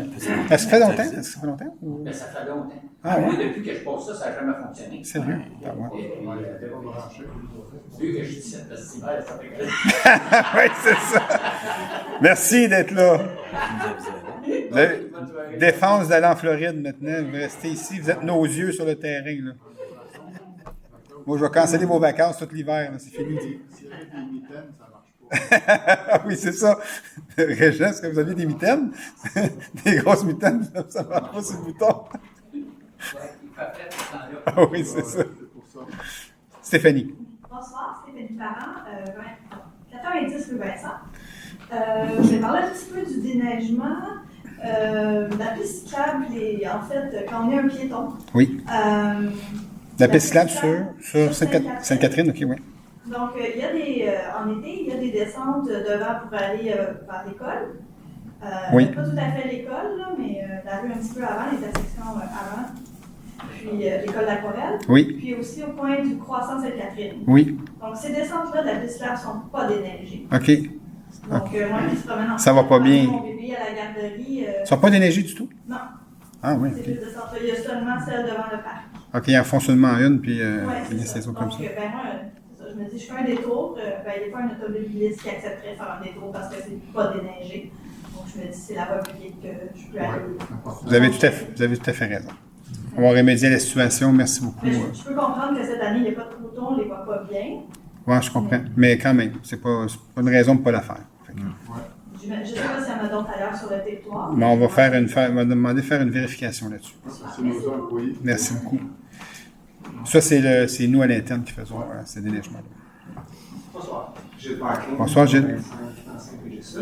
Est-ce que ça fait longtemps? Est-ce que ça fait longtemps? Ou... Ben, ça fait longtemps. Ah, Moi, ouais? depuis que je passe ça, ça n'a jamais fonctionné. Sérieux? Ah, ouais. Et puis, vu que je suis ici, parce que hiver, ça fait que... Oui, c'est ça. Merci d'être là. Vous avez défense d'aller en Floride maintenant. Vous restez ici. Vous êtes nos yeux sur le terrain. Là. Moi, je vais canceller vos vacances tout l'hiver. C'est fini. Tirer des mitaines, ça marche pas. Oui, c'est ça. Régent, est-ce que vous aviez des mitaines? Des grosses mitaines, ça ne marche pas sur le bouton. Ah oui, c'est ça. Stéphanie. Bonsoir, Stéphanie Parent, 90 rue Vincent. Je vais parler un petit peu du déneigement. La piste cyclable, en fait, quand on est un piéton. Oui. La piste cyclable sur Sainte-Catherine, OK, oui. Donc, il y a des, en été, il y a des descentes devant pour aller vers l'école. Oui. Pas tout à fait l'école, là, mais la rue un petit peu avant, les intersections avant. Puis l'école d'Aquarelle. Oui. Puis aussi au point du croissant Sainte-Catherine. Oui. Donc, ces descentes-là de la piste cyclable ne sont pas déneigées. OK. Donc, moi qui se promène en Ça va pas bien. mon bébé à la garderie. Ils ne sont pas déneigés du tout? Non. Ah oui, C'est OK. juste de sorte. Il y a seulement celle devant le parc. OK, il y a un fonctionnement une, puis Ouais, il y a c'est ces ça. autres comme Donc, ça. ben moi, c'est ça, je me dis, je fais un détour. Il n'y a pas un automobiliste qui accepterait de faire un détour parce que c'est pas déneigé. Donc, je me dis, c'est la voie publique que je peux aller. Vous avez tout à fait raison. On va remédier à la situation. Merci beaucoup. Mais je peux comprendre que cette année, il n'y a pas de croutons, on ne les voit pas bien. Oui, je comprends. Mais quand même, c'est pas une raison de ne pas la faire. Fait que- Je ne sais pas s'il y en a d'autres ailleurs sur le territoire. Mais on va demander de faire une vérification là-dessus. C'est nos employés. Merci beaucoup. Ça, c'est nous à l'interne qui faisons ces déneigements-là. Bonsoir. Gilles Paquin. Bonsoir, Gilles. Ancien PGSA.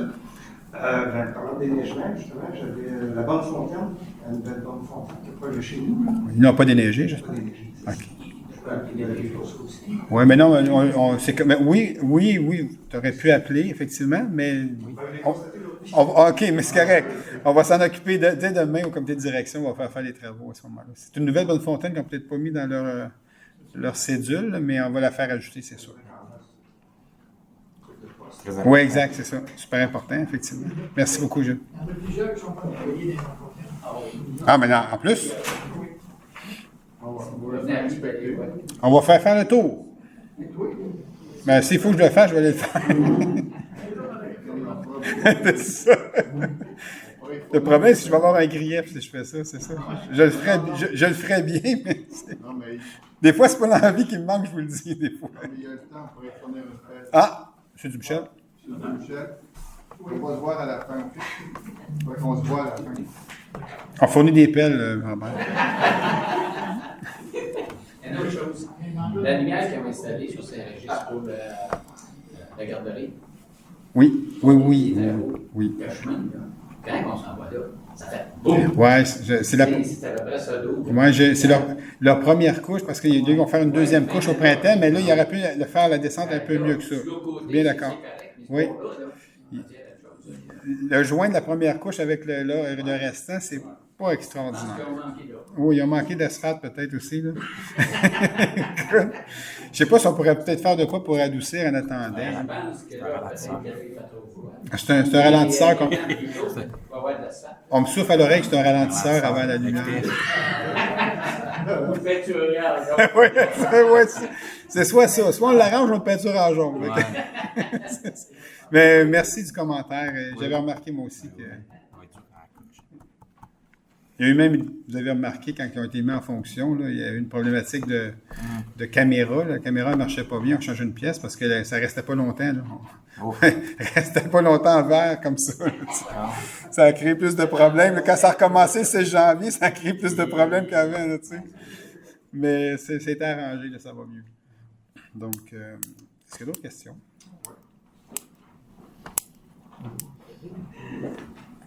Parlant de déneigement, justement, j'avais la Bonne Fontaine, une belle Bonne Fontaine qui est proche de chez nous. Ils n'ont pas déneigé, j'espère. Pas déneigé. OK. Je peux appeler des régions aussi. Oui, mais non, c'est comme. Oui, tu aurais pu appeler, effectivement, mais. OK, mais c'est correct. On va s'en occuper dès demain au comité de direction, on va faire les travaux à ce moment-là. C'est une nouvelle Bonne Fontaine qu'ils n'ont peut-être pas mis dans leur cédule, là, mais on va la faire ajouter, c'est sûr. Oui, exact, c'est ça. Super important, effectivement. Merci beaucoup, Gilles. Il y en a plusieurs qui ne sont pas employés des entreprises. Ah, mais non, en plus, Venez à Québec, ouais. on va faire le tour. Mais s'il faut que je le fasse, je vais aller le faire. C'est ça. Le problème, c'est que je vais avoir un grief si je fais ça, c'est ça. Je le ferais bien, mais, Non, mais des fois, c'est pas l'envie qui me manque, je vous le dis, des fois. il y a le temps pour fournir une fête. Ah, M. Dumichel. Monsieur Michel, on va se voir à la fin. On va se voir à la fin. On fournit des pelles, Robert. Une autre chose, la lumière qu'ils ont installée sur Saint-Régis pour la garderie, Oui. le chemin, là, quand on s'en va là, ça fait boum! Ouais, c'est la. C'est à peu près ça d'eau. Ouais, c'est leur première couche, parce qu'ils vont faire une deuxième couche au printemps, mais là, il aurait pu faire la descente un peu mieux que ça. Bien d'accord. Oui. Le joint de la première couche avec le restant, c'est pas extraordinaire. Oui, il a manqué d'asphalte peut-être aussi. Là. Je sais pas si on pourrait peut-être faire de quoi pour adoucir en attendant. Je pense que là, peut-être qu'il fait trop froid. C'est un ralentisseur. On me On souffle à l'oreille que c'est un ralentisseur avant la lumière. Vous peinturez en Oui, c'est soit ça. Soit on l'arrange ou on le peinture en jaune. Mais merci du commentaire. J'avais remarqué moi aussi que. Il y a eu même, vous avez remarqué, quand ils ont été mis en fonction, là, il y a eu une problématique de caméra. La caméra ne marchait pas bien, on changeait une pièce parce que ça ne restait pas longtemps. Là. Restait pas longtemps en vert comme ça. Ça a créé plus de problèmes. Quand ça a recommencé le 16 janvier, ça a créé plus de problèmes qu'avant. Là, mais c'est arrangé, là, ça va mieux. Donc, est-ce qu'il y a d'autres questions?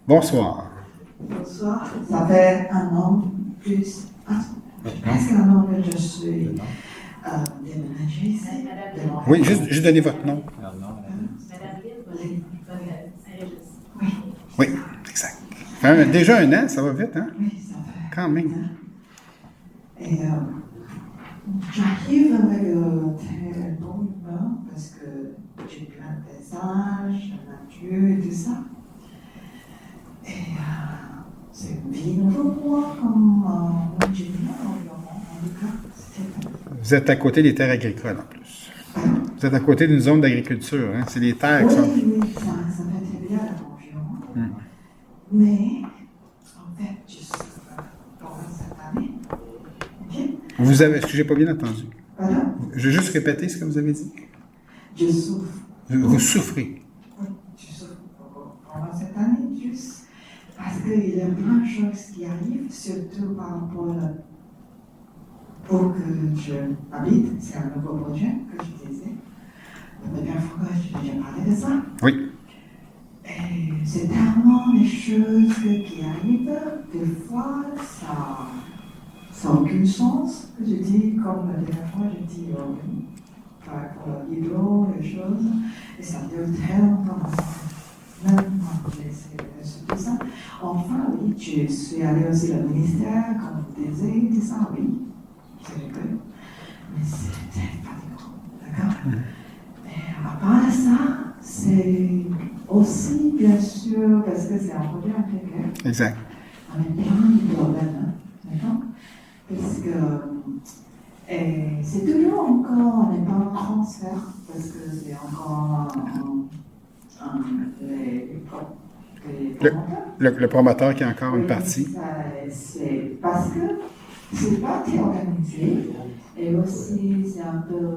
Bonsoir. Bonsoir, ça fait un an plus, presque un an que je suis déménagée ici. Oui, juste donner votre nom. Oui, exact. Déjà un an, ça va vite, hein? Oui, ça fait. Quand même. Et j'arrive avec très bonne humeur parce que j'ai plein de paysages, la nature et tout ça. Et c'est une vie nouvelle pour moi, comme ingénieur environnement. Vous êtes à côté des terres agricoles en plus. Vous êtes à côté d'une zone d'agriculture, hein? C'est les terres qui sont. Oui, ça fait très bien l'environnement. Mais, en fait, juste pendant cette année, Vous avez. Est-ce que j'ai pas bien entendu? Pardon? Je vais juste répéter ce que vous avez dit. Je souffre. Vous souffrez. Oui, je souffre pendant cette année, juste parce qu'il y a plein de choses qui arrivent, surtout par rapport pour que je habite. C'est un nouveau projet que je disais. La première fois, j'ai déjà parlé de ça. Oui. Et c'est tellement des choses qui arrivent, des fois, ça n'a aucun sens. Je dis, comme la dernière fois, je dis, par rapport à l'hydro, les choses, et ça dure très longtemps. Même quand j'ai essayé de faire ça. Enfin, oui, je suis allée aussi au ministère, comme vous disiez, tout ça, oui, c'est vrai. Mais c'est très fatigant, d'accord? Et à part de ça, c'est aussi, bien sûr, parce que c'est un projet intégré. Exact. On est plein de problèmes, d'accord? Parce que c'est toujours encore, on n'est pas en transfert, parce que c'est encore le promoteur qui a encore une partie. C'est parce que c'est pas très organisé, et aussi c'est un peu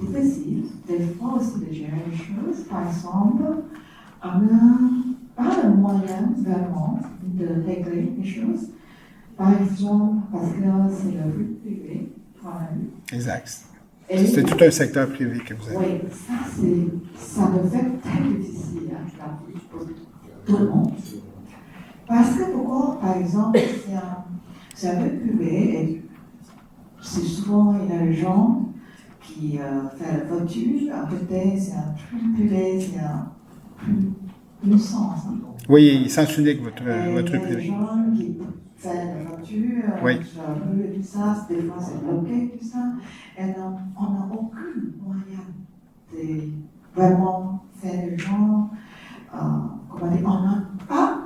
difficile, des fois aussi de gérer les choses. Par exemple, on n'a pas le moyen vraiment de régler les choses. Par exemple, parce que c'est le but privé, quand même. Exact. C'était tout un secteur privé que vous avez. Oui, ça me fait très difficile pour tout le monde. Parce que pourquoi, par exemple, c'est un peu privé et c'est souvent il y a des gens qui font la voiture, à côté c'est un truc privé, c'est un nuisance. Oui, il sens unique, votre Il y a des privé. gens qui font la voiture, Oui. tout ça, des fois c'est bloqué, tout ça, et on n'a aucun moyen de vraiment faire les gens, comment dire, on n'a pas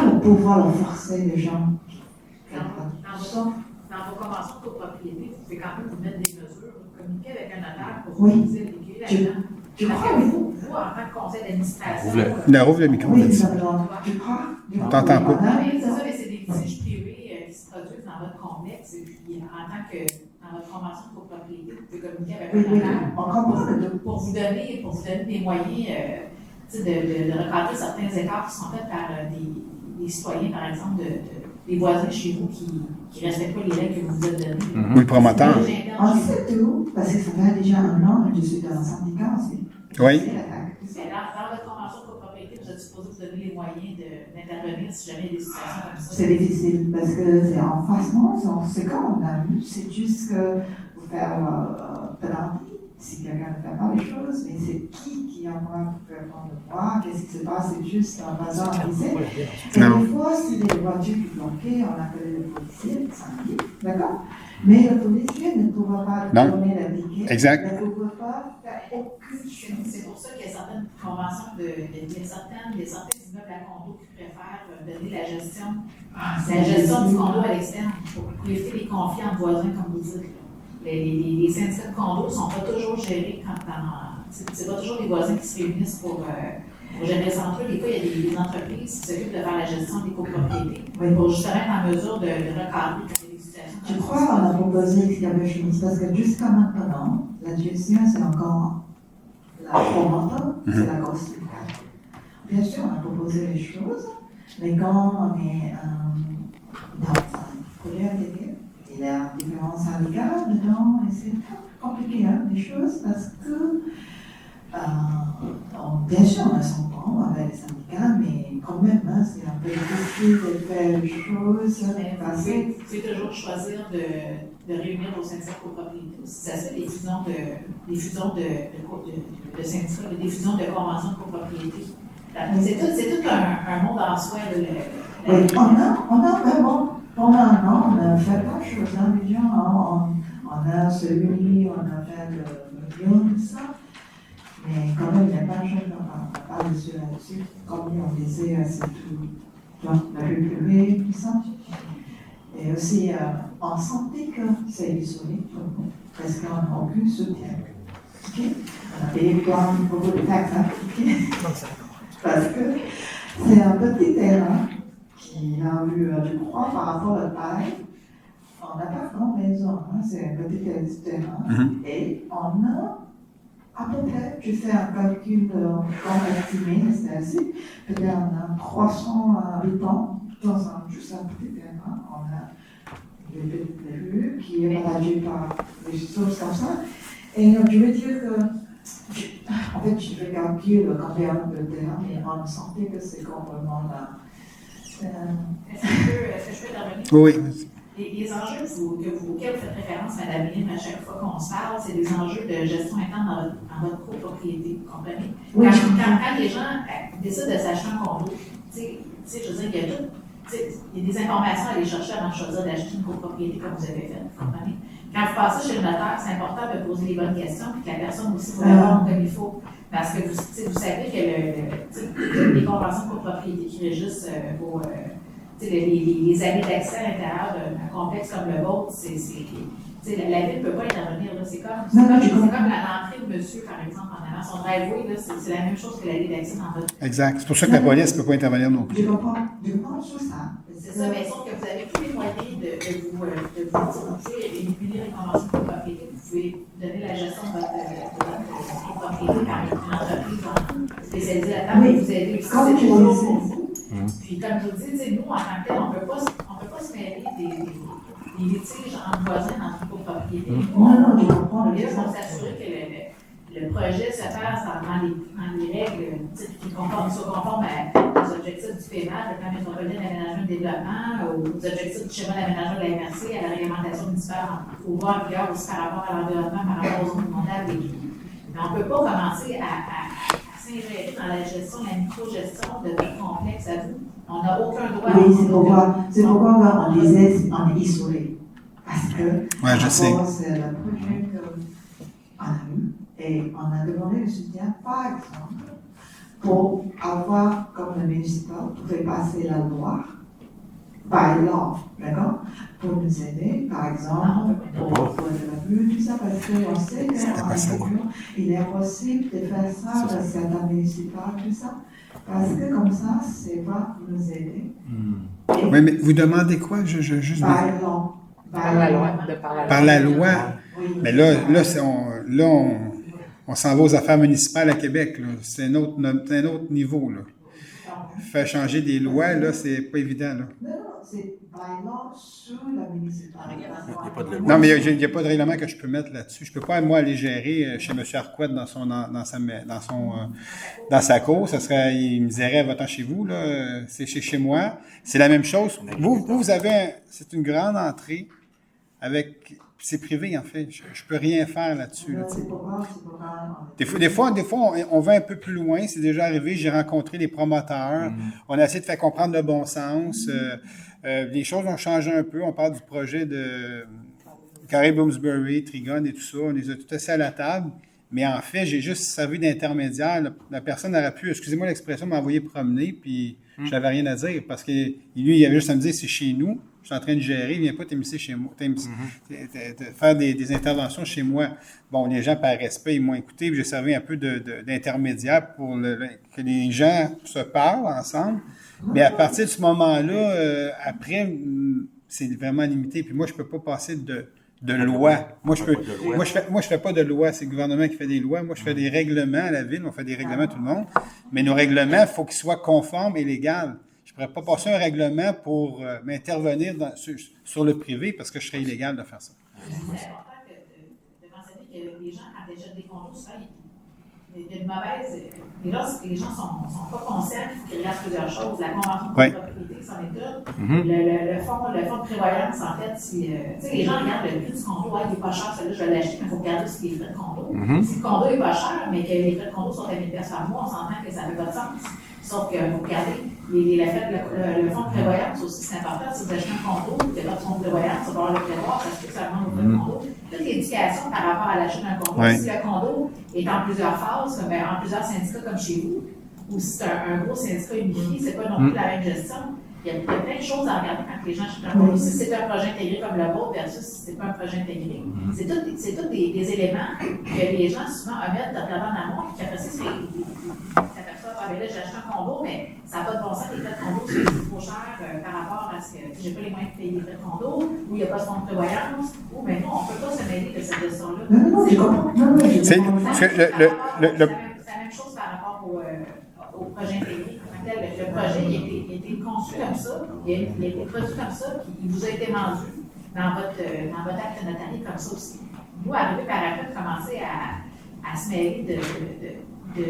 le pouvoir de forcer les gens. Dans vos conventions de copropriété, vous pouvez quand même vous mettre des mesures, vous communiquer avec un notaire pour Oui. vous réguler là-dedans. Tu Parce crois, que oui. vous, en tant que conseil d'administration, Rouvre le micro. Oui, Denis. ça me donne. Tu crois? On t'entend pas. c'est ça, mais c'est des litiges privés qui se produisent dans votre complexe, et puis en tant que dans votre convention de copropriété, vous pouvez communiquer avec Oui, un oui, notaire on comprend le deux. pour vous donner des moyens de recadrer certains écarts qui sont faits par des citoyens, par exemple, des voisins chez vous qui ne respectent pas les règles que vous vous êtes données. Ou le promoteur. On sait tout, parce que ça fait déjà un an que je suis dans un syndicat aussi. Oui. Mais dans votre convention de copropriété, vous êtes supposé vous donner les moyens d'intervenir si jamais il y a des situations comme ça. C'est difficile parce que c'est en face, c'est comme on a vu, c'est juste que vous faire penalty si quelqu'un ne fait pas les choses, mais c'est qui a moins pour prendre le pouvoir, qu'est-ce qui se passe, c'est juste un bazar ici. Et Non. des fois, si les voitures sont bloquées, on appelle le policier, le syndic, d'accord? Mais le policier ne pourra pas Non. donner la ticket, Exact. ne pourra pas faire aucune chose. C'est pour ça qu'il y a certaines conventions, il y a certains immeubles à condo qui préfèrent donner la gestion du condo à l'externe pour éviter les conflits entre voisins, comme vous dites. Les syndicats de condo ne sont pas toujours gérés c'est pas toujours les voisins qui se réunissent pour gérer ça entre eux. Des fois, il y a des entreprises qui s'occupent de faire la gestion des copropriétés pour justement être en mesure de recadrer les situations. Je crois qu'on a proposé quelque chose, parce que jusqu'à maintenant, la gestion, c'est encore la promoteur, c'est la construction. Bien sûr, on a proposé les choses, mais quand on est dans un projet intégré, il y a différents syndicats dedans, et c'est compliqué, les choses, parce que, bien sûr, on a son temps avec les syndicats, mais quand même, c'est un peu difficile de faire les choses. Vous pouvez toujours choisir de réunir vos syndicats de copropriété. Ça se fait des fusions de syndicats, des fusions de conventions de copropriété. C'est tout un monde en soi. Oui, on a vraiment, pendant un an, on a fait plein de choses. Déjà, on a celui, on a fait le million, tout ça. Mais quand même, il n'y a pas de chose, on n'a pas dessus là-dessus. Comme on disait, c'est tout, la rue privée, tout ça. Et aussi, on sentait que c'est isolé pour nous, parce qu'on n'a aucun soutien. Okay? On a payé beaucoup de taxes, parce que c'est un petit terrain qui a eu, je crois, par rapport à la taille, on n'a pas grand maison, c'est un petit terrain, et on a à peu près, je fais un calcul estimé, c'est ainsi, peut-être on a 300 habitants dans juste un petit terrain, on a des rues qui est partagée par des choses comme ça, et je veux dire que en fait, je fais calcul combien de terrain, mais on sentait que c'est complètement là. Est-ce que je peux intervenir? Oui. Les enjeux auxquels vous faites référence, Mme Lim, à chaque fois qu'on se parle, c'est des enjeux de gestion interne dans votre copropriété, vous comprenez? Oui, Quand les gens décident de s'acheter un condo, je veux dire, il y a des informations à aller chercher avant de choisir d'acheter une copropriété comme vous avez fait, vous comprenez? Quand vous passez chez le notaire, c'est important de poser les bonnes questions et que la personne aussi vous réponde comme il faut. Parce que vous savez que les conventions de copropriété qui régissent les années d'accès à l'intérieur d'un complexe comme le vôtre, la ville ne peut pas intervenir. C'est comme l'entrée de monsieur, par exemple, en allant son driveway, c'est la même chose que la ville d'accès dans votre. Exact. C'est pour ça que la police ne peut pas intervenir non plus. Je comprends sur ça. C'est ça, mais sauf que vous avez tous les moyens de vous manipuler les conventions de copropriété. Vous pouvez donner la gestion de votre copropriété par une entreprise spécialisée là-dedans, mais vous aidez aussi. C'est toujours pour vous. Puis comme je vous dis, nous, en tant que tel, on ne peut pas se mêler des litiges entre voisins dans une copropriété. propriété. Non, je comprends. Et là, pour s'assurer que le projet se fasse dans les règles qui soient conformes aux objectifs du PEMA, le plan métropolitain d'aménagement et de développement, aux objectifs du schéma d'aménagement de la MRC, à la réglementation municipale, au voir en vigueur aussi par rapport à l'environnement, par rapport aux zones montables et tout. Mais on ne peut pas commencer à s'ingérer dans la gestion, la micro-gestion de notre complexe à vous. On n'a aucun droit. Oui, c'est pourquoi on disait on est isolé. Parce que je sais. C'est le projet qu'on a eu et on a demandé le soutien, par exemple, pour avoir, comme le municipal, pouvait passer la loi, by law, d'accord, pour nous aider, par exemple, pour le but, tout ça, parce qu'on sait qu'en agriculture, il est possible de faire ça dans certains municipales, tout ça, parce que comme ça va nous aider. Oui, mais vous demandez quoi? Juste by law. Par la loi. Oui. Mais là on s'en va aux affaires municipales à Québec. Là. C'est un autre niveau. Là. Faire changer des lois, là, c'est pas évident. Là. Non, c'est by law sur la municipalité. Non, mais il n'y a pas de règlement que je peux mettre là-dessus. Je ne peux pas, moi, aller gérer chez M. Arquette dans sa cour. Ça serait, il me dirait, va-t'en chez vous, là. C'est chez moi. C'est la même chose. Vous avez, c'est une grande entrée avec, c'est privé, en fait. Je peux rien faire là-dessus. Là, des fois, on va un peu plus loin. C'est déjà arrivé. J'ai rencontré les promoteurs. On a essayé de faire comprendre le bon sens. Les choses ont changé un peu. On parle du projet de Carré Bloomsbury, Trigon et tout ça. On les a tout assis à la table. Mais en fait, j'ai juste servi d'intermédiaire. La personne aurait pu, excusez-moi l'expression, m'envoyer promener, puis je n'avais rien à dire. Parce que lui, il avait juste à me dire, c'est chez nous. Je suis en train de gérer, viens pas t'émisser chez moi, faire des interventions chez moi. Bon, les gens, par respect, ils m'ont écouté, puis j'ai servi un peu d'intermédiaire pour que les gens se parlent ensemble. Mais à partir de ce moment-là, après, c'est vraiment limité. Puis moi, je peux pas passer de loi. Moi, je fais pas de loi. C'est le gouvernement qui fait des lois. Moi, je fais des règlements à la ville. On fait des règlements à tout le monde. Mais nos règlements, il faut qu'ils soient conformes et légaux. Je ne pourrais pas passer un règlement pour m'intervenir sur le privé parce que je serais illégal de faire ça. C'est important de mentionner que les gens achètent des condos, ça, il y a une mauvaise. Les gens ne sont pas conscients qu'il reste plusieurs choses. La convention de propriété, c'en est une. Le fonds de prévoyance, en fait, si les gens regardent le prix du condo, il n'est pas cher, celui-là, je vais l'acheter, mais il faut regarder si les frais de condo. Si le condo n'est pas cher, mais que les frais de condo sont à 1000 $ par mois, on s'entend que ça ne fait pas de sens. Sauf que vous regardez, le fonds de prévoyance aussi, c'est important. Si vous achetez un condo, vous n'avez pas de fonds de prévoyance, vous allez le prévoir parce que ça demande votre condo. Toute l'éducation par rapport à l'achat d'un condo. Si le condo est en plusieurs phases, en plusieurs syndicats comme chez vous, ou si c'est un gros syndicat unifié, c'est pas non plus la même gestion. Il y a plein de choses à regarder quand les gens achètent un condo. Si c'est un projet intégré comme le vôtre versus si c'est pas un projet intégré. C'est tous des éléments que les gens souvent omettent de regarder en amont et qui après ça, mais là, j'ai acheté un condo, mais ça n'a pas de bon sens, les frais de condo, c'est trop cher par rapport à ce que j'ai pas les moyens de payer les frais de condo, ou il n'y a pas de fonds de prévoyance, ou mais non, on ne peut pas se mêler de cette gestion-là. Non, je comprends. C'est la même chose par rapport au projet intégré. Le projet, il a été conçu comme ça, il a été produit comme ça, puis il vous a été vendu dans votre acte notarié comme ça aussi. Nous, arrivé par après, commencer à se mêler de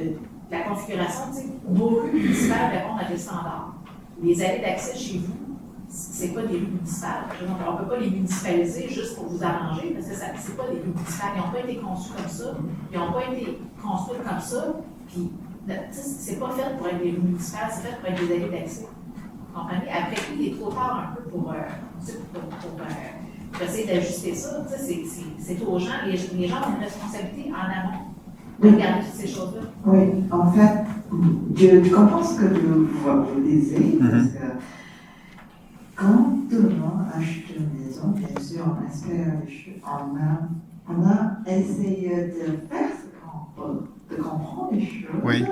la configuration, vos rues municipales répondent à des standards. Les allées d'accès chez vous, c'est pas des rues municipales. Donc, on ne peut pas les municipaliser juste pour vous arranger, parce que c'est pas des rues municipales. Ils n'ont pas été conçus comme ça. Ils n'ont pas été construits comme ça. Puis, c'est pas fait pour être des rues municipales, c'est fait pour être des allées d'accès. Vous comprenez? Après, il est trop tard un peu pour essayer d'ajuster ça. C'est aux gens. Les gens ont une responsabilité en amont. Regarder toutes ces choses-là. Oui, en fait, je comprends ce que vous disiez, parce que quand tout le monde achète une maison, bien sûr, on espère les choses. On a essayé de faire ce qu'on peut, de comprendre les choses,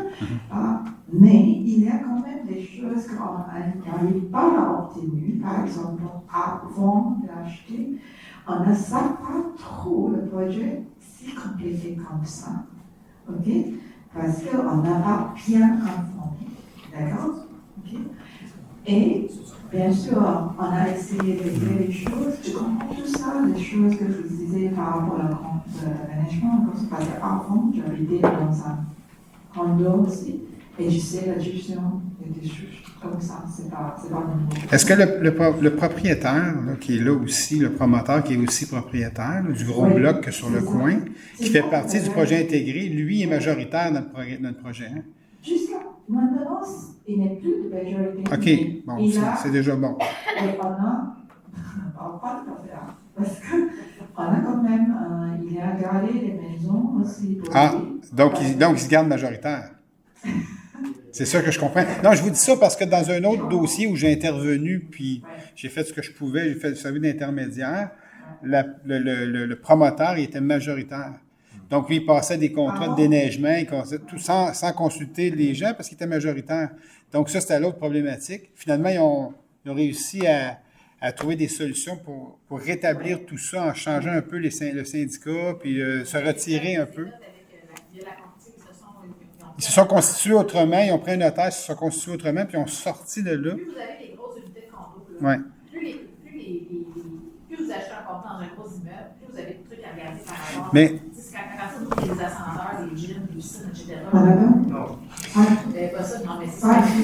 mais il y a quand même des choses qu'on n'arrive pas à obtenir. Par exemple, avant d'acheter, on ne sait pas trop le projet si compliqué comme ça. OK? Parce qu'on n'a pas bien informé. D'accord? OK? Et Bien sûr, on a essayé de régler les choses. Je comprends tout ça, les choses que vous disiez par rapport au management, parce qu'avant, j'habitais dans un condo aussi, et je sais la gestion des choses comme ça, c'est pas nouveau. Est-ce que le propriétaire, là, qui est là aussi, le promoteur qui est aussi propriétaire là, du gros bloc sur le coin, qui fait partie du projet intégré, lui est majoritaire dans notre projet? Hein? Jusqu'à maintenant, il n'est plus de majorité. OK, bon, c'est déjà bon. Et on a, pas tout à fait, parce qu'on a quand même, il a gardé les maisons aussi. Pour lui. Donc il se garde majoritaire. C'est ça que je comprends. Non, je vous dis ça parce que dans un autre dossier où j'ai intervenu, puis j'ai fait ce que je pouvais, j'ai fait le service d'intermédiaire, le promoteur, il était majoritaire. Donc, lui, il passait des contrats de déneigement, il passait tout sans consulter les gens parce qu'il était majoritaire. Donc, ça, c'était l'autre problématique. Finalement, ils ont réussi à trouver des solutions pour rétablir tout ça en changeant un peu le syndicat, puis se retirer un peu. Ils se sont constitués autrement, ils ont pris un notaire, ils se sont constitués autrement, puis ils ont sorti de là. Plus vous avez des grosses unités de condo, Ouais. plus vous achetez un condo dans un gros immeuble, plus vous avez de trucs à regarder par rapport Mais, à partir d'où il y a des ascenseurs, des gyms, des piscines, etc. Non. Vous n'avez pas ça, non, mais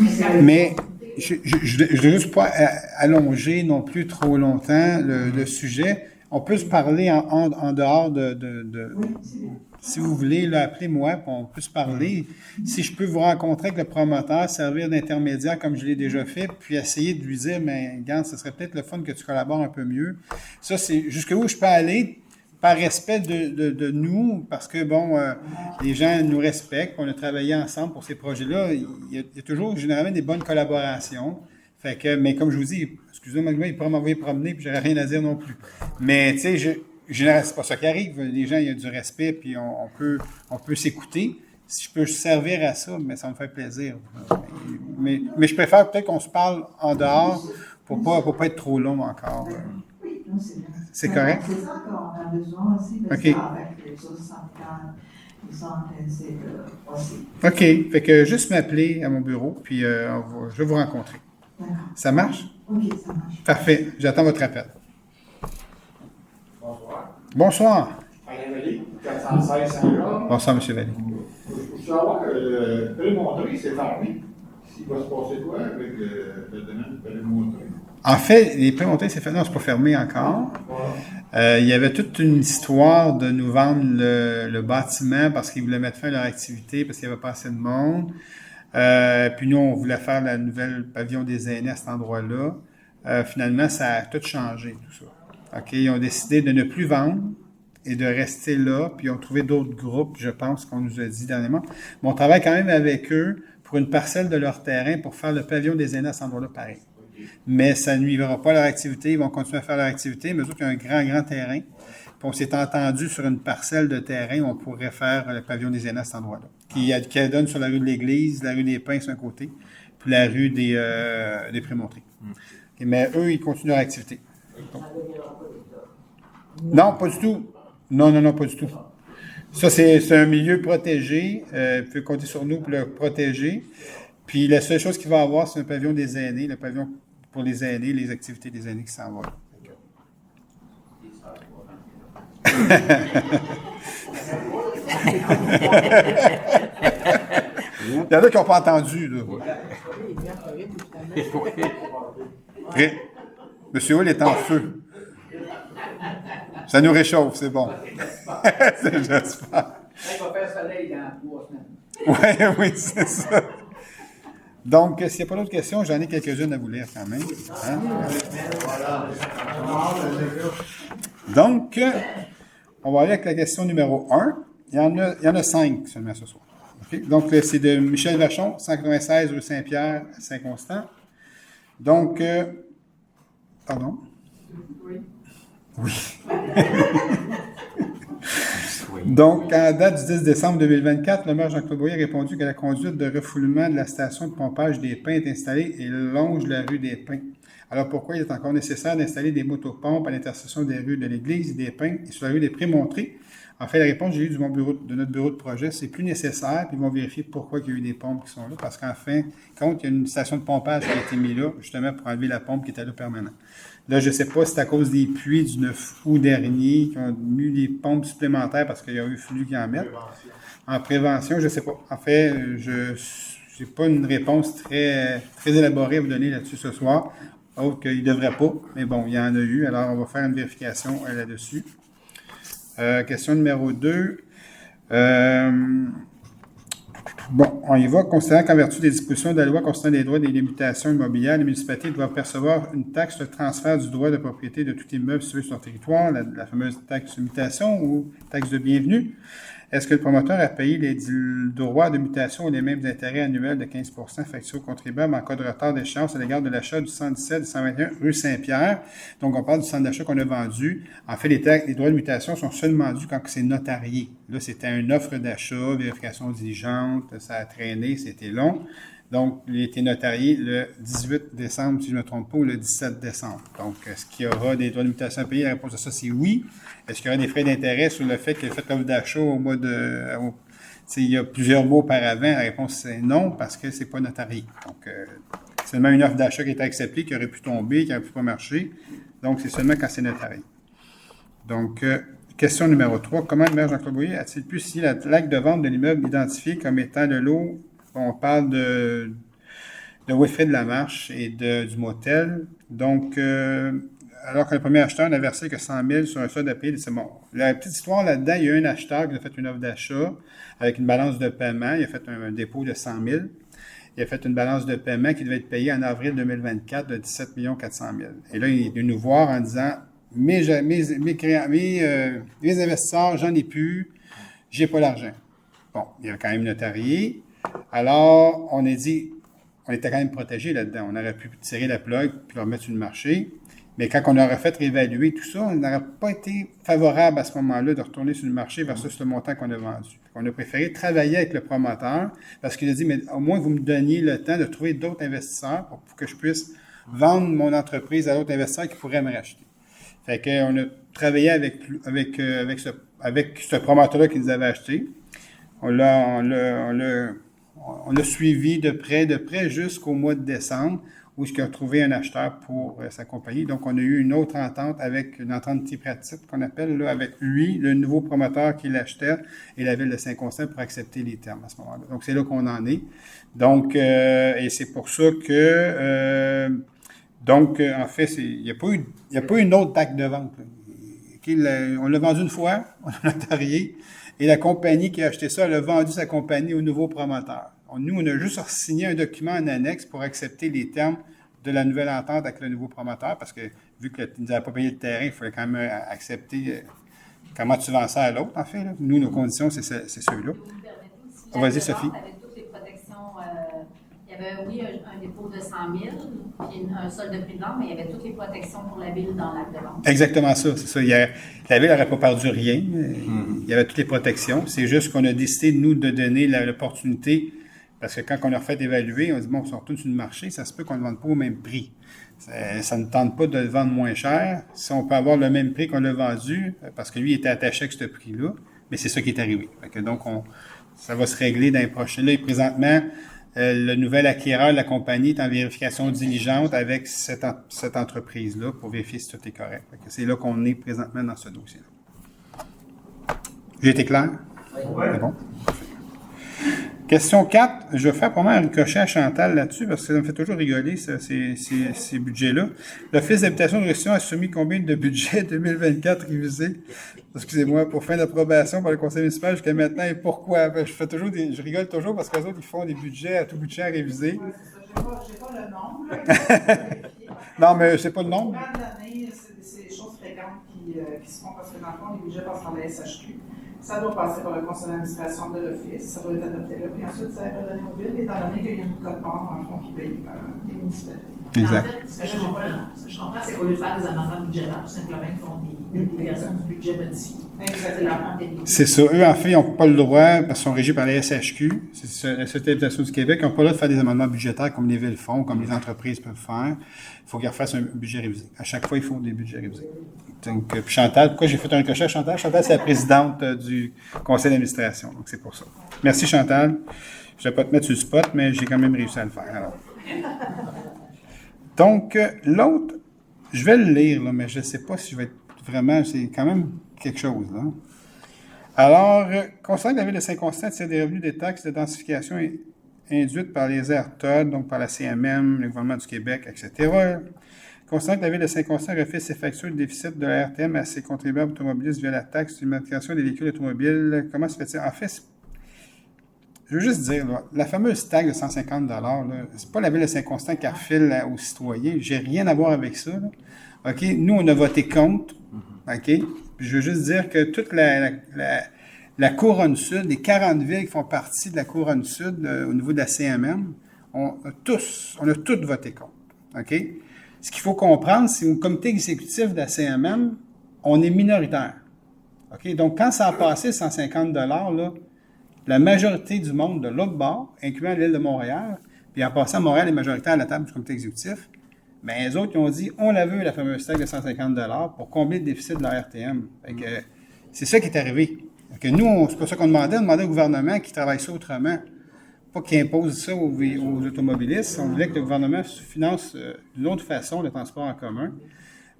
c'est mais je ne veux juste pas allonger non plus trop longtemps le sujet. On peut se parler en dehors de si vous voulez, là, appelez-moi, puis on peut se parler. Si je peux vous rencontrer avec le promoteur, servir d'intermédiaire comme je l'ai déjà fait, puis essayer de lui dire, mais regarde, ce serait peut-être le fun que tu collabores un peu mieux. Ça, c'est jusqu'où je peux aller par respect de nous, parce que, bon, les gens nous respectent, on a travaillé ensemble pour ces projets-là. Il y a toujours, généralement, des bonnes collaborations. Fait que, mais comme je vous dis, excusez-moi, il pourrait m'envoyer promener, puis j'aurais rien à dire non plus. Mais, tu sais, généralement, c'est pas ça qui arrive. Les gens, il y a du respect, puis on peut s'écouter. Si je peux servir à ça, mais ça me fait plaisir. Mais je préfère peut-être qu'on se parle en dehors pour pas être trop long encore. Oui, non, c'est bien. C'est correct? C'est ça qu'on a besoin aussi, parce qu'avec les autres syndicats, ils sont intéressés aussi. OK. Fait que juste m'appeler à mon bureau, puis je vais vous rencontrer. D'accord. Ça marche? OK, ça marche. Parfait. J'attends votre appel. Bonsoir. Bonsoir. Alain Vallée, 416 Saint-Jean. Bonsoir, M. Vallée. Je veux savoir que le pré-montré, c'est fermé. S'il va se passer quoi avec le domaine de pré-montré? En fait, les pré-montrés, c'est fait. Non, c'est pas fermé encore. Il y avait toute une histoire de nous vendre le bâtiment parce qu'ils voulaient mettre fin à leur activité, parce qu'il n'y avait pas assez de monde. Puis nous, on voulait faire la nouvelle pavillon des aînés à cet endroit-là. Finalement, ça a tout changé, tout ça. OK? Ils ont décidé de ne plus vendre et de rester là. Puis ils ont trouvé d'autres groupes, je pense, qu'on nous a dit dernièrement. Mais on travaille quand même avec eux pour une parcelle de leur terrain pour faire le pavillon des aînés à cet endroit-là pareil. Mais ça ne nuira pas à leur activité. Ils vont continuer à faire leur activité. Mais eux autres, ils ont un grand terrain. Puis on s'est entendu sur une parcelle de terrain où on pourrait faire le pavillon des aînés à cet endroit-là. Qui donne sur la rue de l'Église, la rue des Pins sur un côté, puis la rue des Prémontrés. Mais eux, ils continuent leur activité. Donc, non, pas du tout. Non, pas du tout. Ça, c'est un milieu protégé. Vous pouvez compter sur nous pour le protéger. Puis la seule chose qu'il va avoir, c'est un pavillon des aînés, le pavillon pour les aînés, les activités des aînés qui s'en vont. Il y en a qui n'ont pas entendu. Là. Monsieur Hull est en feu. Ça nous réchauffe, c'est bon. J'espère. Il va faire soleil dans 3 semaines. Oui, c'est ça. Donc, s'il n'y a pas d'autres questions, j'en ai quelques-unes à vous lire quand même. Hein? Donc, on va aller avec la question numéro 1. Il y en a 5 seulement ce soir. Okay? Donc, c'est de Michel Vachon, 196 rue Saint-Pierre, à Saint-Constant. Donc, pardon? Oui. Donc, à date du 10 décembre 2024, le maire Jean-Claude Boyer a répondu que la conduite de refoulement de la station de pompage des Pins est installée et longe la rue des Pins. Alors, pourquoi il est encore nécessaire d'installer des motopompes à l'intersection des rues de l'Église et des Pins et sur la rue des Prémontrés, En fait, la réponse que j'ai eue de notre bureau de projet, c'est plus nécessaire, puis ils vont vérifier pourquoi il y a eu des pompes qui sont là, parce qu'en fin de compte, il y a une station de pompage qui a été mise là, justement pour enlever la pompe qui était là permanent. Là, je ne sais pas si c'est à cause des pluies du 9 août dernier qui ont mis des pompes supplémentaires parce qu'il y a eu fallu qu'ils en mettent. En prévention, je ne sais pas. En fait, je n'ai pas une réponse très élaborée à vous donner là-dessus ce soir, autre qu'il ne devrait pas, mais bon, il y en a eu, alors on va faire une vérification là-dessus. Question numéro 2. Bon, on y va. Considérant qu'en vertu des dispositions de la loi concernant les droits des limitations immobilières, les municipalités doivent percevoir une taxe de transfert du droit de propriété de tout immeuble situé sur leur territoire, la fameuse taxe de mutation ou taxe de bienvenue. Est-ce que le promoteur a payé les droits de mutation ou les mêmes intérêts annuels de 15 % facturés aux contribuables en cas de retard d'échéance à l'égard de l'achat du 117 et 121 rue Saint-Pierre? Donc, on parle du centre d'achat qu'on a vendu. En fait, les droits de mutation sont seulement dus quand c'est notarié. Là, c'était une offre d'achat, vérification diligente, ça a traîné, c'était long. Donc, il a été notarié le 18 décembre, si je ne me trompe pas, ou le 17 décembre. Donc, est-ce qu'il y aura des droits de mutation à payer? La réponse à ça, c'est oui. Est-ce qu'il y aura des frais d'intérêt sur le fait qu'il a fait l'offre d'achat au mois de... il y a plusieurs mois auparavant? La réponse, c'est non, parce que c'est pas notarié. Donc, c'est seulement une offre d'achat qui a été acceptée, qui aurait pu tomber, qui n'aurait pu pas marcher. Donc, c'est seulement quand c'est notarié. Donc, question numéro 3. Comment le maire Jean-Claude Bouillet a-t-il pu signer l'acte de vente de l'immeuble identifié comme étant le lot? On parle de Wilfrid Lamarche et du motel. Donc, alors que le premier acheteur n'a versé que 100 000 sur un solde à payer, c'est bon. La petite histoire là-dedans, il y a un acheteur qui a fait une offre d'achat avec une balance de paiement. Il a fait un dépôt de 100 000. Il a fait une balance de paiement qui devait être payée en avril 2024 de 17 400 000. Et là, il est venu nous voir en disant mes investisseurs, j'en ai plus, j'ai pas l'argent. Bon, il a quand même notarié. Alors, on était quand même protégé là-dedans. On aurait pu tirer la plug puis le remettre sur le marché. Mais quand on aurait fait réévaluer tout ça, on n'aurait pas été favorable à ce moment-là de retourner sur le marché versus le montant qu'on a vendu. On a préféré travailler avec le promoteur parce qu'il a dit, mais au moins, vous me donniez le temps de trouver d'autres investisseurs pour que je puisse vendre mon entreprise à d'autres investisseurs qui pourraient me racheter. Fait qu'on a travaillé avec ce promoteur-là qui nous avait acheté. On l'a suivi de près jusqu'au mois de décembre, où il a trouvé un acheteur pour sa compagnie. Donc, on a eu une autre entente avec une entente tripartite qu'on appelle, là, avec lui, le nouveau promoteur qui l'achetait, et la ville de Saint-Constant pour accepter les termes à ce moment-là. Donc, c'est là qu'on en est. Donc, et c'est pour ça que... en fait, il n'y a pas eu une autre acte de vente. On l'a vendu une fois, on l'a notarié, et la compagnie qui a acheté ça, elle a vendu sa compagnie au nouveau promoteur. Nous, on a juste signé un document en annexe pour accepter les termes de la nouvelle entente avec le nouveau promoteur, parce que vu que nous n'avons pas payé le terrain, il fallait quand même accepter comment tu vends ça à l'autre, en fait. Là. Nous, nos conditions, c'est ceux-là. Vas-y, Sophie. Toutes les protections, il y avait, oui, un dépôt de 100 000, puis un solde de prix de vente, mais il y avait toutes les protections pour la ville dans l'acte de vente. Exactement ça, c'est ça. La ville n'aurait pas perdu rien. Il y avait toutes les protections. C'est juste qu'on a décidé, nous, de donner l'opportunité. Parce que quand on a fait évaluer, on dit, bon, si on retourne sur le marché, ça se peut qu'on ne le vende pas au même prix. Ça ne tente pas de le vendre moins cher. Si on peut avoir le même prix qu'on l'a vendu, parce que lui, il était attaché avec ce prix-là, mais c'est ça qui est arrivé. Donc, ça va se régler dans les prochains. Là, présentement, le nouvel acquéreur de la compagnie est en vérification diligente avec cette entreprise-là pour vérifier si tout est correct. C'est là qu'on est présentement dans ce dossier-là. J'ai été clair? Oui. C'est bon? Question 4, je vais faire probablement un ricochet à Chantal là-dessus, parce que ça me fait toujours rigoler, ces budgets-là. L'Office d'habitation de gestion a soumis combien de budget 2024 révisé? Excusez-moi, pour fin d'approbation par le conseil municipal jusqu'à maintenant, et pourquoi? Je rigole toujours parce que les autres, ils font des budgets à tout budget à réviser. Oui, c'est ça. J'ai pas le nombre. Non, mais c'est pas le nombre. Au cours de l'année, c'est des choses fréquentes qui se font parce que dans le fond, les budgets passent par la SHQ. Ça doit passer par le conseil d'administration de l'Office, ça doit être adopté là, puis ensuite ça va être redonné aux villes, étant donné qu'il y a une cote-part, dans le fond, qui paye par les municipalités. Exact. En fait, ce que je comprends, c'est qu'au lieu de faire des amendements budgétaires, tout simplement, ils font des versions du budget modifiées. C'est leur entité. C'est ça. Eux, en fait, ils n'ont pas le droit, parce qu'ils sont régis par la SHQ, c'est la Société d'habitation du Québec, ils n'ont pas le droit de faire des amendements budgétaires comme les villes font, comme les entreprises peuvent faire. Il faut qu'ils refassent un budget révisé. À chaque fois, ils font des budgets révisés. Donc, puis Chantal, pourquoi j'ai fait un ricochet à Chantal? Chantal, c'est la présidente du conseil d'administration. Donc, c'est pour ça. Merci, Chantal. Je ne vais pas te mettre sur le spot, mais j'ai quand même réussi à le faire. Alors. Donc, l'autre, je vais le lire, là, mais je ne sais pas si je vais être vraiment... C'est quand même quelque chose, là. Alors, concernant la ville de Saint-Constant, tire des revenus des taxes de densification induites par les aires TOD, donc par la CMM, le gouvernement du Québec, etc. Concernant que la ville de Saint-Constant refait ses factures de déficit de la RTM à ses contribuables automobilistes via la taxe d'immatriculation des véhicules automobiles, comment se fait-il? En fait, je veux juste dire, là, la fameuse taxe de 150 $, c'est pas la ville de Saint-Constant qui refile aux citoyens. J'ai rien à voir avec ça. Là. OK? Nous, on a voté contre. OK? Puis je veux juste dire que toute la Couronne Sud, les 40 villes qui font partie de la Couronne Sud au niveau de la CMM, on a tous voté contre. OK? Ce qu'il faut comprendre, c'est qu'au comité exécutif de la CMM, on est minoritaire. OK? Donc, quand ça a passé 150 $, là, la majorité du monde de l'autre bord, incluant l'île de Montréal, puis en passant, Montréal est majoritaire à la table du comité exécutif, mais les autres, ils ont dit, on la veut, la fameuse taxe de 150 $ pour combler le déficit de la RTM. Fait que, c'est ça qui est arrivé. Fait que nous, c'est pas ça qu'on demandait. On demandait au gouvernement qui travaille ça autrement. Pas qu'il impose ça aux automobilistes. On voulait que le gouvernement finance d'une autre façon le transport en commun,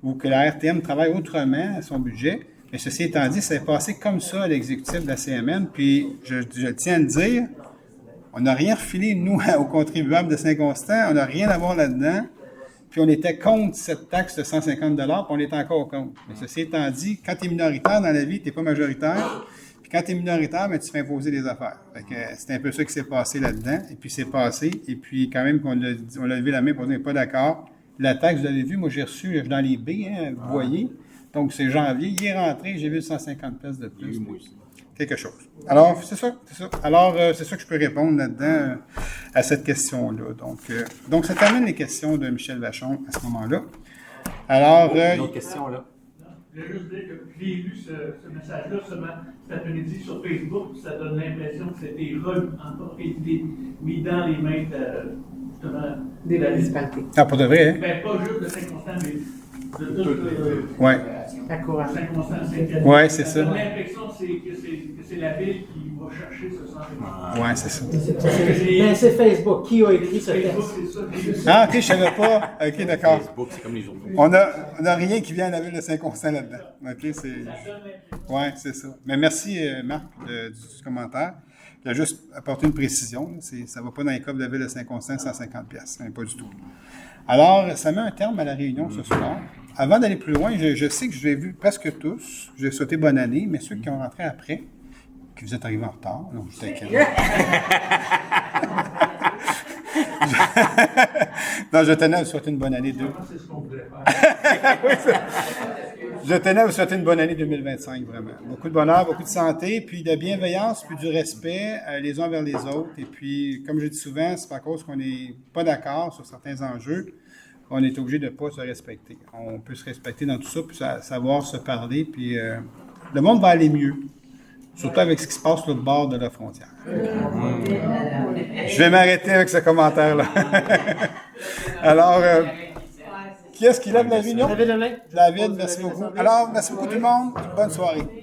ou que la RTM travaille autrement à son budget. Mais ceci étant dit, ça est passé comme ça à l'exécutif de la CMN. Puis, je tiens à le dire, on n'a rien refilé, nous, aux contribuables de Saint-Constant. On n'a rien à voir là-dedans. Puis on était contre cette taxe de 150 $, puis on est encore contre. Mais ceci étant dit, quand tu es minoritaire dans la vie, tu n'es pas majoritaire. Puis quand tu es minoritaire, ben, tu te fais imposer des affaires. Fait que c'est un peu ça qui s'est passé là-dedans. Et puis c'est passé. Et puis quand même, on a levé la main pour dire on n'est pas d'accord. La taxe, vous l'avez vu, moi j'ai reçu dans les baies, hein, vous voyez. Donc c'est janvier. Il est rentré, j'ai vu 150 $ de plus. Quelque chose. Alors, c'est ça. Alors, c'est ça que je peux répondre là-dedans à cette question-là. Donc, ça termine les questions de Michel Vachon à ce moment-là. Alors, une autre question, là. Je voulais juste dire que j'ai lu ce message-là seulement cet après-midi sur Facebook, ça donne l'impression que c'était mis dans les mains justement des municipalités. Ah, pour de vrai, hein? Ben, pas juste de Saint-Constant, mais de toute ouais. La couronne. Saint-Constant, Saint-Catherine. Ouais, c'est ça. Ça donne l'impression que c'est la ville qui va chercher ce sentiment. Ouais, c'est ça. C'est Facebook. Qui a écrit ce Facebook, texte? c'est ça. Ah, ok, je savais pas. Ok, d'accord. Facebook, c'est comme les journaux. On a rien qui vient de la ville de Saint-Constant là-dedans. Ok, c'est. Ouais, c'est ça. Mais merci, Marc, du commentaire. Il a juste apporté une précision. Ça ne va pas dans les coffres de la ville de Saint-Constant, 150 $. Pas du tout. Alors, ça met un terme à la réunion ce soir. Avant d'aller plus loin, je sais que je l'ai vu presque tous. J'ai souhaité bonne année, mais ceux qui ont rentré après, que vous êtes arrivés en retard, donc je t'inquiète. Non, je tenais à vous souhaiter une bonne année. C'est ce qu'on voulait faire. Oui, je tenais à vous souhaiter une bonne année 2025, vraiment. Beaucoup de bonheur, beaucoup de santé, puis de bienveillance, puis du respect les uns vers les autres. Et puis, comme je dis souvent, c'est pas à cause qu'on n'est pas d'accord sur certains enjeux qu'on est obligé de ne pas se respecter. On peut se respecter dans tout ça, puis savoir se parler, puis le monde va aller mieux. Surtout avec ce qui se passe sur le bord de la frontière. Je vais m'arrêter avec ce commentaire-là. Alors, qui est-ce qui lève la réunion? David, merci beaucoup. Alors, merci beaucoup tout le monde. Bonne soirée.